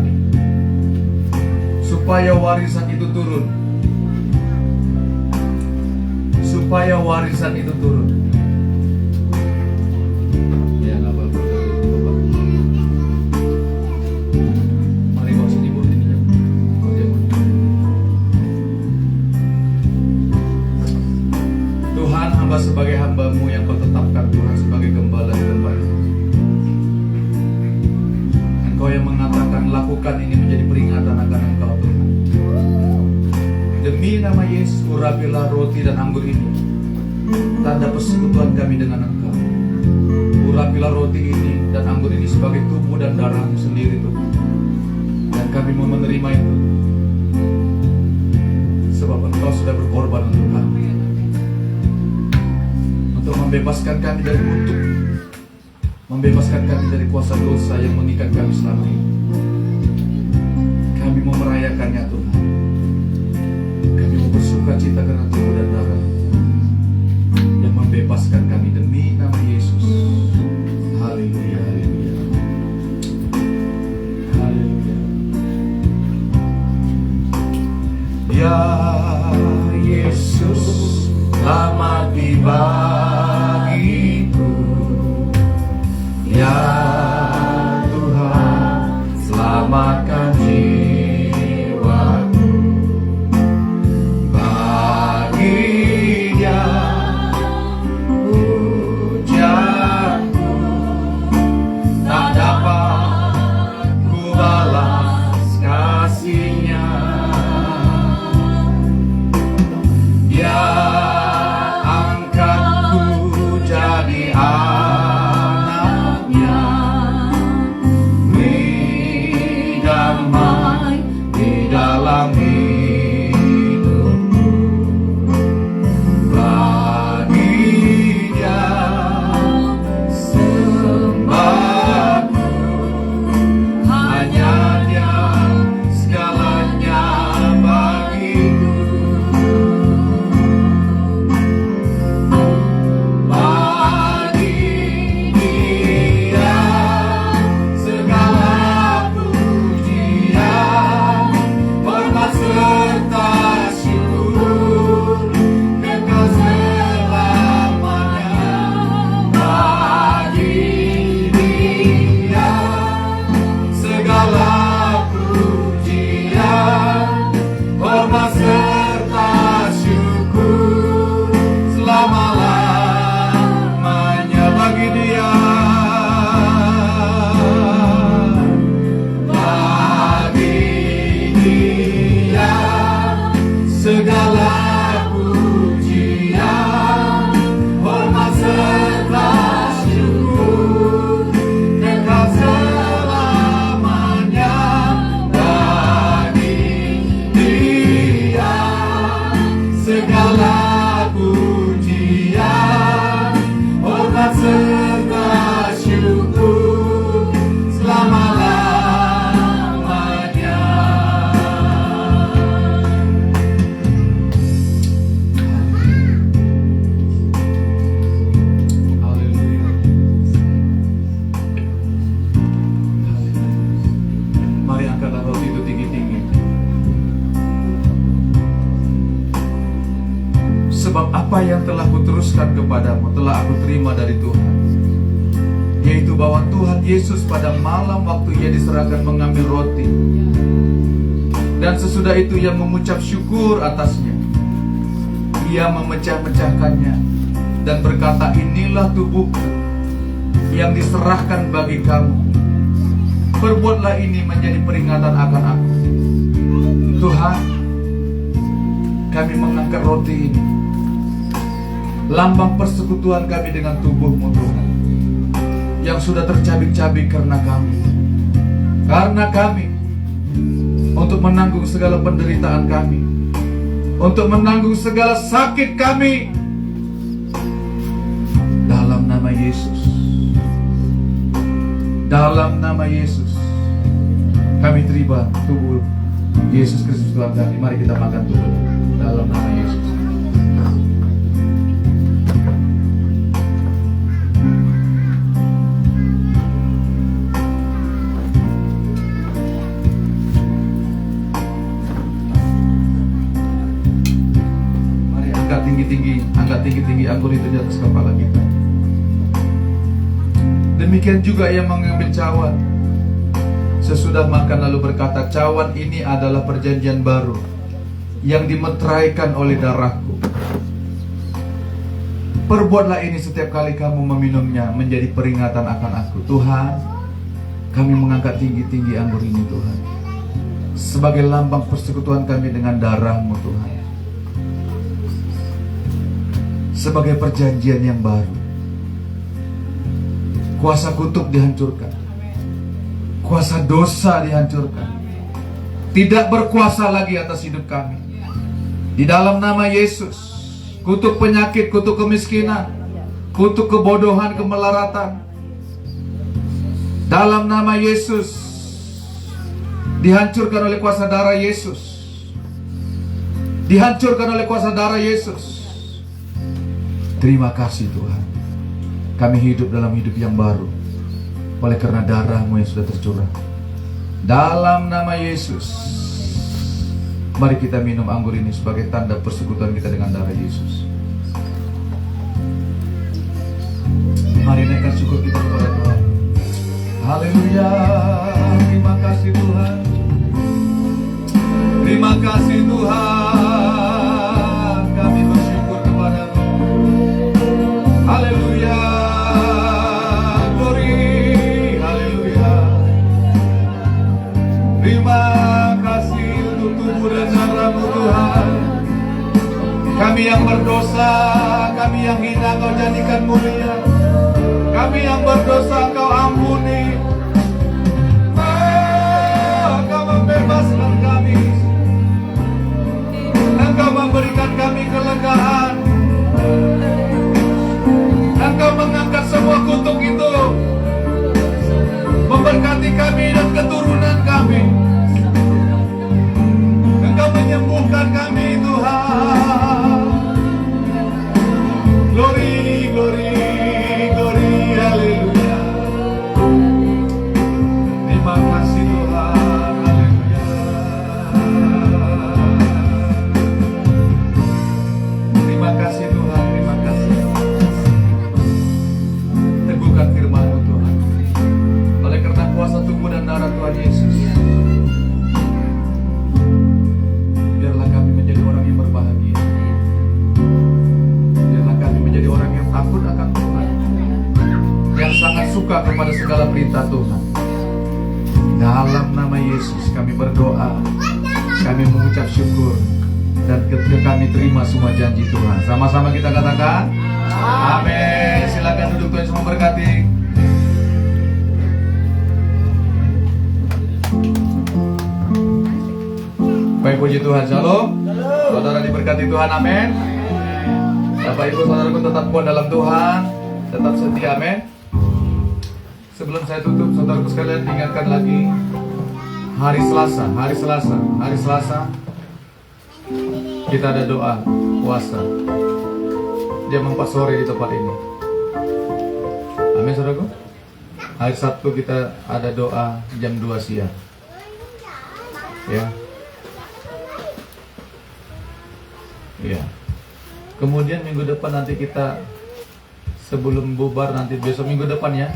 supaya warisan itu turun. Supaya warisan itu turun. Ya, nggak apa-apa. Mari bawa sini, Bu. Ini ya. Tuhan, hamba sebagai hamba-Mu yang Kau tetapkan, Tuhan, sebagai gembala di tempat ini. Engkau yang mengatakan lakukan ini menjadi peringatan akan Engkau, Tuhan. Demi nama Yesus, urapilah roti dan anggur ini, tanda persekutuan kami dengan Engkau. Urapilah roti ini dan anggur ini sebagai tubuh dan darah-Mu sendiri, Tuhan. Dan kami mau menerima itu, sebab Engkau sudah berkorban untuk kami, untuk membebaskan kami dari kutuk, membebaskan kami dari kuasa dosa yang mengikat kami selama ini. Kami mau merayakannya, Tuhan. Kami mau bersuka cita karena tubuh dan darah yang membebaskan kami demi nama Yesus. Haleluya, haleluya, haleluya. Ya Yesus, selamat di bagiku. Ya Tuhan, selamatkan jiwaku. Bagi Dia pujianku tak dapat ku balas kasih-Nya. Dia angkatku jadi anaknya, beri damai di dalam hidupku. Bagi Dia sembahku, hanya Dia segalanya bagiku. Bagi Dia segala pujian, hormat serta syukur, kekal selamanya. Bagi Dia segala pujian, hormat serta syukur, selama-lamanya. Bagi Dia, bagi Dia segala pujian, hormat serta syukur, kekal selamanya. Bagi Dia segala pujian, hormat serta syukur, selama-lamanya. Haleluya. Mari angkatlah roti itu tinggi-tinggi. Sebab apa yang telah kuteruskan kepadamu telah aku terima dari Tuhan, yaitu bahwa Tuhan Yesus pada malam waktu Ia diserahkan mengambil roti, dan sesudah itu Ia mengucap syukur atasnya. Ia memecah-mecahkannya dan berkata, inilah tubuhku yang diserahkan bagi kamu. Perbuatlah ini menjadi peringatan akan aku. Tuhan, kami mengangkat roti ini, lambang persekutuan kami dengan tubuh-Mu, Tuhan, yang sudah tercabik-cabik karena kami. Karena kami, untuk menanggung segala penderitaan kami, untuk menanggung segala sakit kami. Dalam nama Yesus, Dalam nama Yesus, kami terima tubuh Yesus Kristus Tuhan kami. Mari kita makan tubuh dalam nama Yesus. Mari angkat tinggi-tinggi anggur itu di atas kepala kita. Demikian juga yang mengambil cawan sesudah makan lalu berkata, cawan ini adalah perjanjian baru yang dimeteraikan oleh darahku. Perbuatlah ini setiap kali kamu meminumnya menjadi peringatan akan aku. Tuhan, kami mengangkat tinggi-tinggi anggur ini Tuhan, sebagai lambang persekutuan kami dengan darah-Mu Tuhan, sebagai perjanjian yang baru. Kuasa kutuk dihancurkan, kuasa dosa dihancurkan, tidak berkuasa lagi atas hidup kami. Di dalam nama Yesus, kutuk penyakit, kutuk kemiskinan, kutuk kebodohan, kemelaratan, dalam nama Yesus dihancurkan oleh kuasa darah Yesus. Dihancurkan oleh kuasa darah Yesus. Terima kasih Tuhan, kami hidup dalam hidup yang baru oleh karena darah-Mu yang sudah tercurah. Dalam nama Yesus, mari kita minum anggur ini sebagai tanda persekutuan kita dengan darah Yesus. Mari naikkan syukur kita kepada Tuhan. Haleluya, terima kasih Tuhan. Terima kasih Tuhan, kami bersyukur kepada-Mu. Haleluya, glory, haleluya. Terima kasih untuk tubuh dan darah-Mu Tuhan. Kami yang berdosa, kami yang hina Kau jadikan mulia. Kami yang berdosa Kau ampuni. Kau membebaskan kami. Engkau memberikan kami kelegaan. Engkau mengangkat semua kutuk itu, memberkati kami dan keturunan kami. Engkau menyembuhkan kami Tuhan. Glory, glory, glory, haleluya. Terima kasih Tuhan, haleluya. Terima kasih Tuhan, terima kasih. Teguhkan firman-Mu Tuhan, oleh karena kuasa tubuh dan darah Tuhan Yesus. Biarlah kami menjadi orang yang berbahagia. Biarlah kami menjadi orang yang takut akan Tuhan, yang sangat suka kepada segala perintah Tuhan. Dalam nama Yesus kami berdoa, kami mengucap syukur, dan ketika kami terima semua janji Tuhan. Sama-sama kita katakan amin. Silakan duduk, Tuhan semua berkati. Baik, puji Tuhan. Shalom. Saudara diberkati Tuhan, amin. Bapak Ibu saudaraku tetap kuat dalam Tuhan, tetap setia, amin. Sebelum saya tutup, saudaraku sekalian, ingatkan lagi hari Selasa kita ada doa puasa jam 4 sore di tempat ini. Amin saudaraku. Hari Sabtu kita ada doa jam 2 siang. Ya. Ya. Kemudian minggu depan nanti kita, sebelum bubar nanti besok minggu depan ya,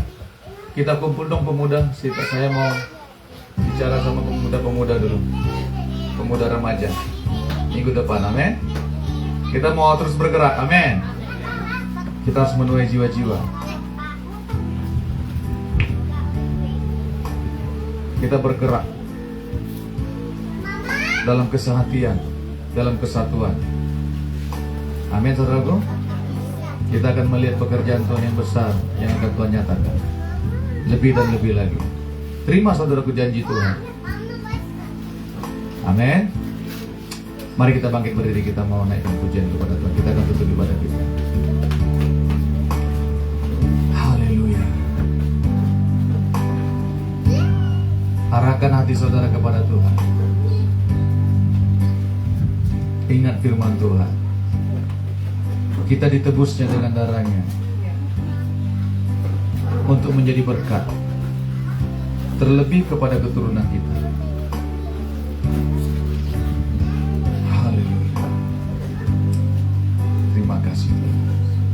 kita kumpul dong pemuda. Saya mau bicara sama pemuda-pemuda dulu, pemuda remaja minggu depan, amin. Kita mau terus bergerak, amin. Kita harus menuai jiwa-jiwa. Kita bergerak dalam kesehatian, dalam kesatuan, amin saudaraku. Kita akan melihat pekerjaan Tuhan yang besar yang akan Tuhan nyatakan, lebih dan lebih lagi. Terima saudaraku janji Tuhan, amin. Mari kita bangkit berdiri, kita mau naikkan pujian kepada Tuhan. Kita akan tutup ibadah kita. Haleluya. Arahkan hati saudara kepada Tuhan. Ingat firman Tuhan. Kita ditebusnya dengan darahnya untuk menjadi berkat, terlebih kepada keturunan kita. Haleluya. Terima kasih.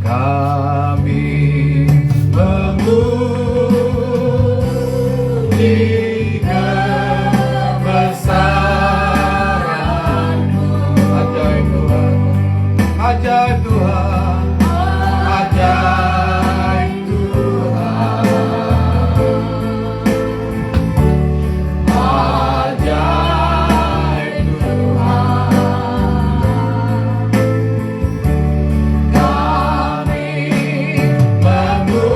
Kami memuji kebesaran-Mu. Ajaib Tuhan, ajaib Tuhan, ajaib Tuhan, ajaib Tuhan. Kami memuji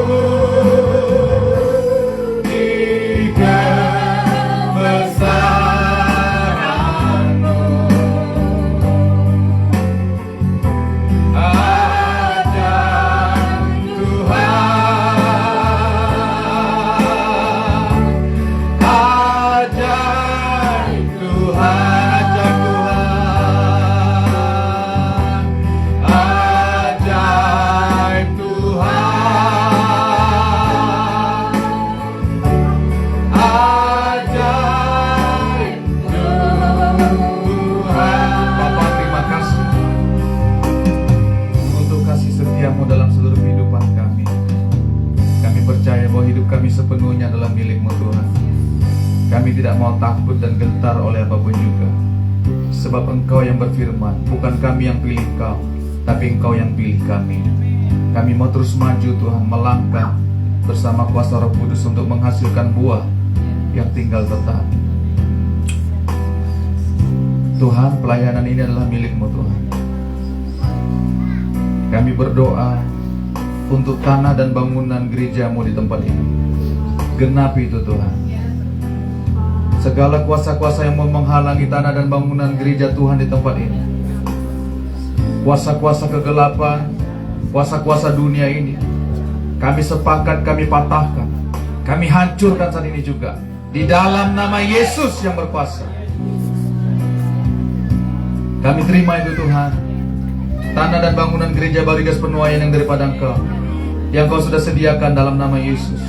kebesaran-Mu. Ajaib Tuhan, ajaib Tuhan, ajaib Tuhan, ajaib Tuhan. Bapa, terima kasih untuk kasih setia-Mu dalam seluruh kehidupan kami. Kami percaya bahwa hidup kami sepenuhnya adalah milik-Mu Tuhan. Kami tidak mau takut dan gentar oleh apapun juga, sebab Engkau yang berfirman, bukan kami yang pilih Kau, tapi Engkau yang pilih kami. Kami mau terus maju Tuhan, melangkah bersama kuasa Roh Kudus untuk menghasilkan buah yang tinggal tetap. Tuhan, pelayanan ini adalah milik-Mu Tuhan. Kami berdoa untuk tanah dan bangunan gereja-Mu di tempat ini. Genapi itu Tuhan. Segala kuasa-kuasa yang mau menghalangi tanah dan bangunan gereja Tuhan di tempat ini, kuasa-kuasa kegelapan, kuasa-kuasa dunia ini, kami sepakat, kami patahkan, kami hancurkan saat ini juga di dalam nama Yesus yang berkuasa. Kami terima itu Tuhan, tanah dan bangunan gereja Barigas Penuaian yang daripada Engkau, yang Kau sudah sediakan dalam nama Yesus.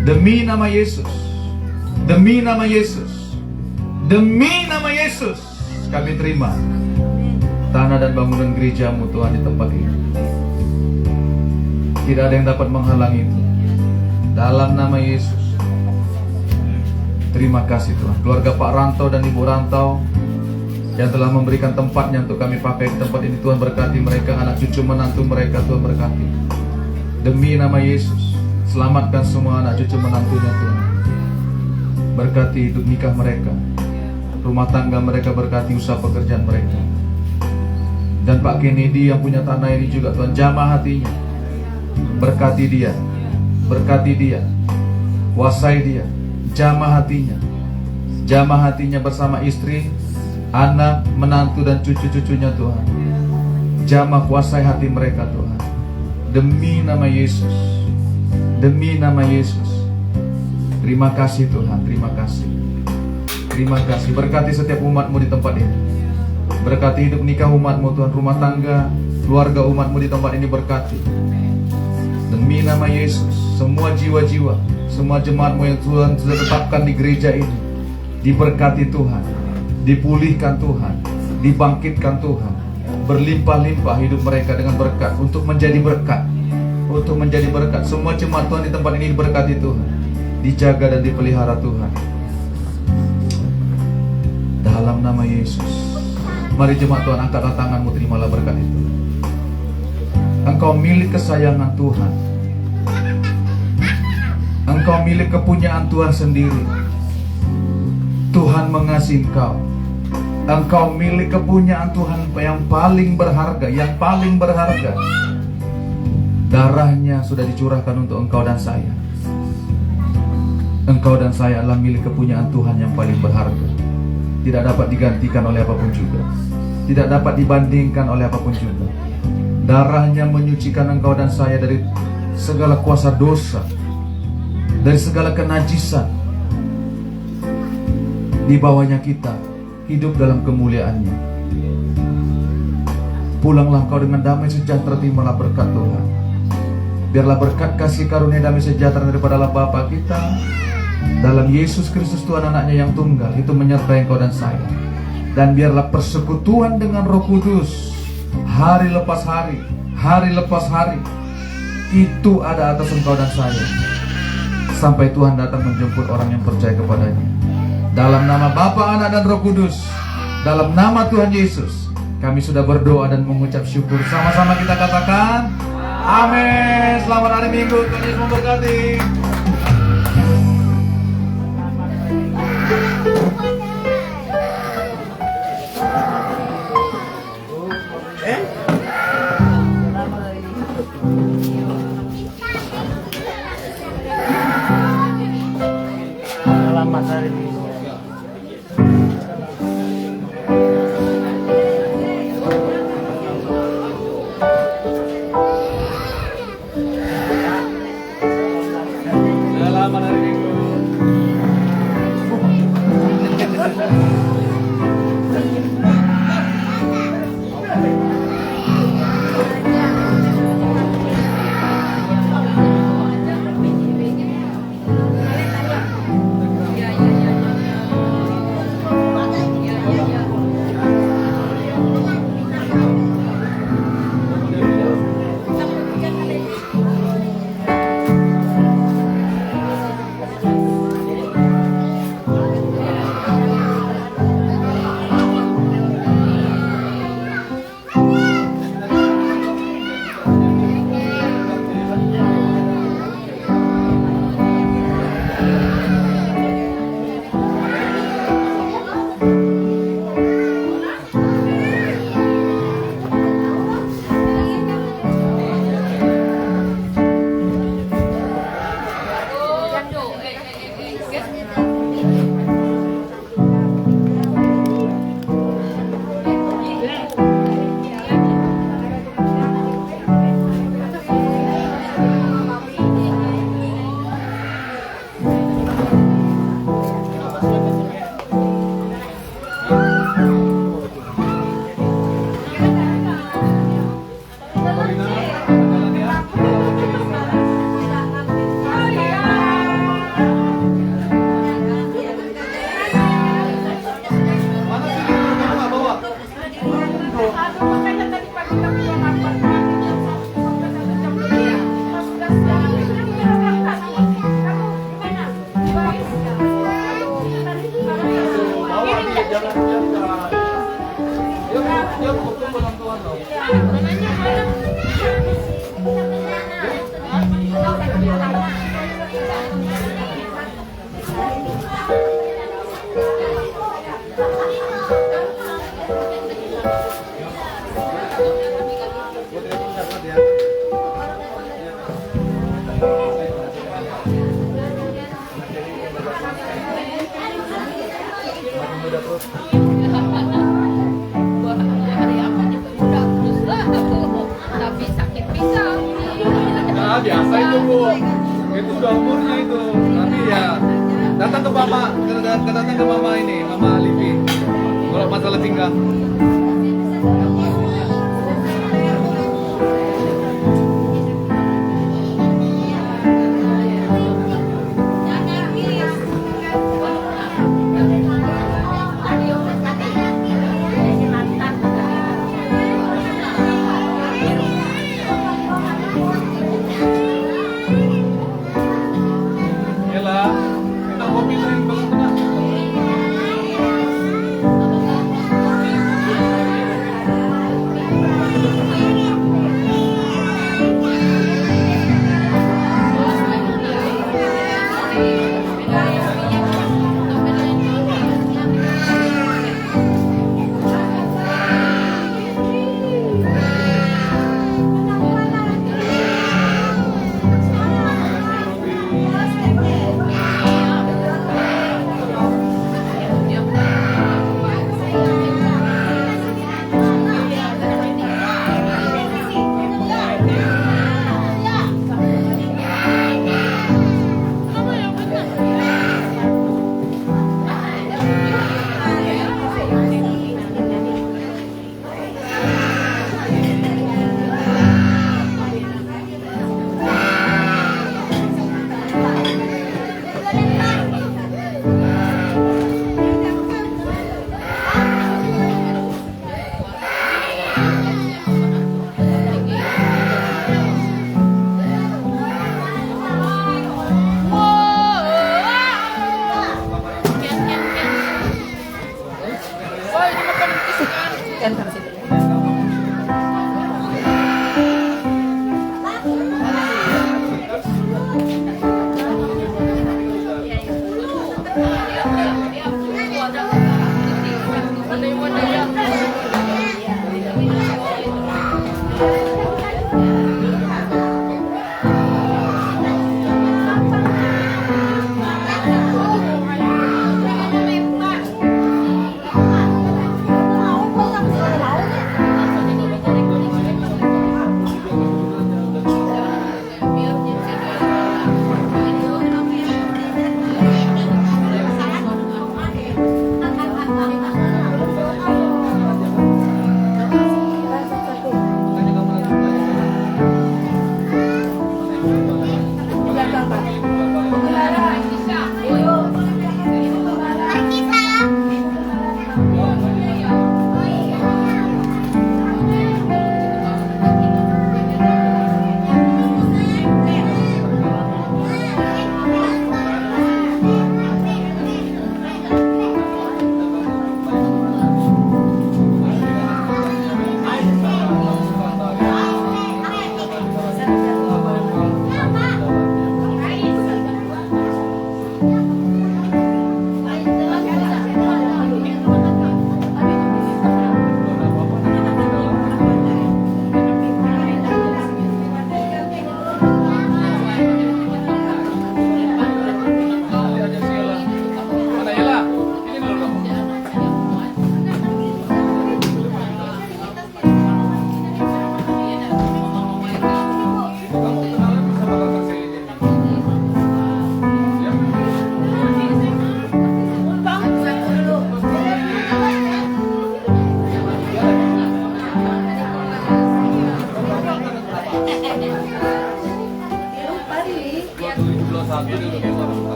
Demi nama Yesus, demi nama Yesus, demi nama Yesus, kami terima tanah dan bangunan gereja-Mu Tuhan di tempat ini. Tidak ada yang dapat menghalangi itu. Dalam nama Yesus. Terima kasih Tuhan. Keluarga Pak Rantau dan Ibu Rantau yang telah memberikan tempatnya untuk kami pakai di tempat ini, Tuhan berkati mereka, anak cucu menantu mereka, Tuhan berkati. Demi nama Yesus, selamatkan semua anak cucu menantunya Tuhan. Berkati hidup nikah mereka, rumah tangga mereka, berkati usaha pekerjaan mereka. Dan Pak Kennedy yang punya tanah ini juga Tuhan, jamah hatinya. Berkati dia, berkati dia, kuasai dia, jamah hatinya bersama istri, anak, menantu dan cucu-cucunya Tuhan. Jamah kuasai hati mereka Tuhan. Demi nama Yesus, demi nama Yesus. Terima kasih Tuhan, terima kasih. Terima kasih, berkati setiap umat-Mu di tempat ini. Berkati hidup nikah umat-Mu Tuhan, rumah tangga, keluarga umat-Mu di tempat ini berkati. Demi nama Yesus, semua jiwa-jiwa, semua jemaat-Mu yang Tuhan sudah tetapkan di gereja ini, diberkati Tuhan, dipulihkan Tuhan, dibangkitkan Tuhan. Berlimpah-limpah hidup mereka dengan berkat, untuk menjadi berkat, untuk menjadi berkat. Semua jemaat Tuhan di tempat ini diberkati Tuhan, dijaga dan dipelihara Tuhan. Dalam nama Yesus. Mari jemaat Tuhan, angkatlah tanganmu, terimalah berkat itu. Engkau milik kesayangan Tuhan. Engkau milik kepunyaan Tuhan sendiri. Tuhan mengasihi engkau. Engkau milik kepunyaan Tuhan yang paling berharga, yang paling berharga. Darahnya sudah dicurahkan untuk engkau dan saya. Engkau dan saya adalah milik kepunyaan Tuhan yang paling berharga. Tidak dapat digantikan oleh apapun juga, tidak dapat dibandingkan oleh apapun juga. Darahnya menyucikan engkau dan saya dari segala kuasa dosa, dari segala kenajisan. Di bawahnya kita hidup dalam kemuliaannya. Pulanglah engkau dengan damai sejahtera, terimalah berkat Tuhan. Biarlah berkat kasih karunia damai sejahtera daripada Allah Bapa kita dalam Yesus Kristus Tuhan anaknya yang tunggal itu menyertai engkau dan saya. Dan biarlah persekutuan dengan Roh Kudus hari lepas hari, hari lepas hari itu ada atas engkau dan saya sampai Tuhan datang menjemput orang yang percaya kepadanya. Dalam nama Bapa, Anak dan Roh Kudus, dalam nama Tuhan Yesus, kami sudah berdoa dan mengucap syukur. Sama-sama kita katakan amin. Selamat hari Minggu, Tuhan Yesus memberkati. Selamat hari Minggu. Selamat hari Minggu. Nah, biasa itu Bu, itu udah umurnya itu. Nanti ya datang ke mama, datang ke mama ini, mama Livi. Kalau masalah tinggal.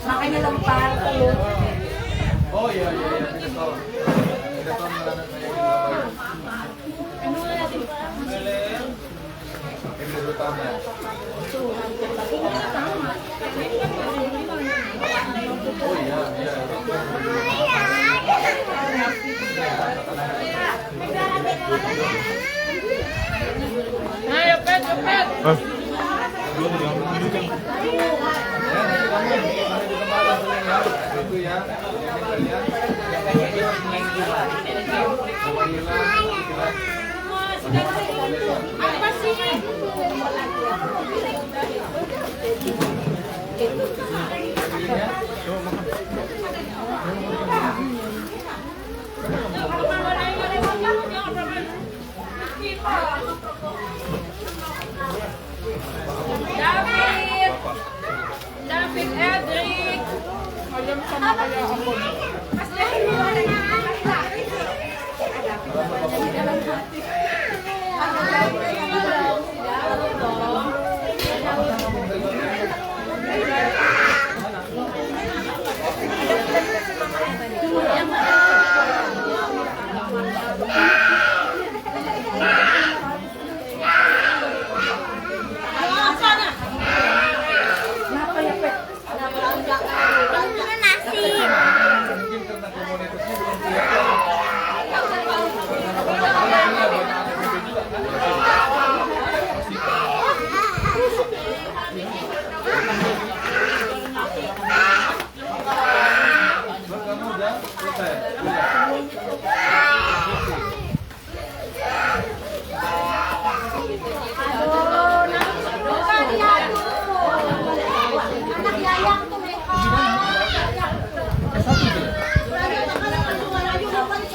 Makanya lempar. Oh iya iya iya, tidak tahu. Tidak tahu anak saya ini dulu tahun ya. Oh iya iya. Ayo pet, cepet. Itu ya. Apa sih? David Edric. Ayam sama kayak aku. Mas David.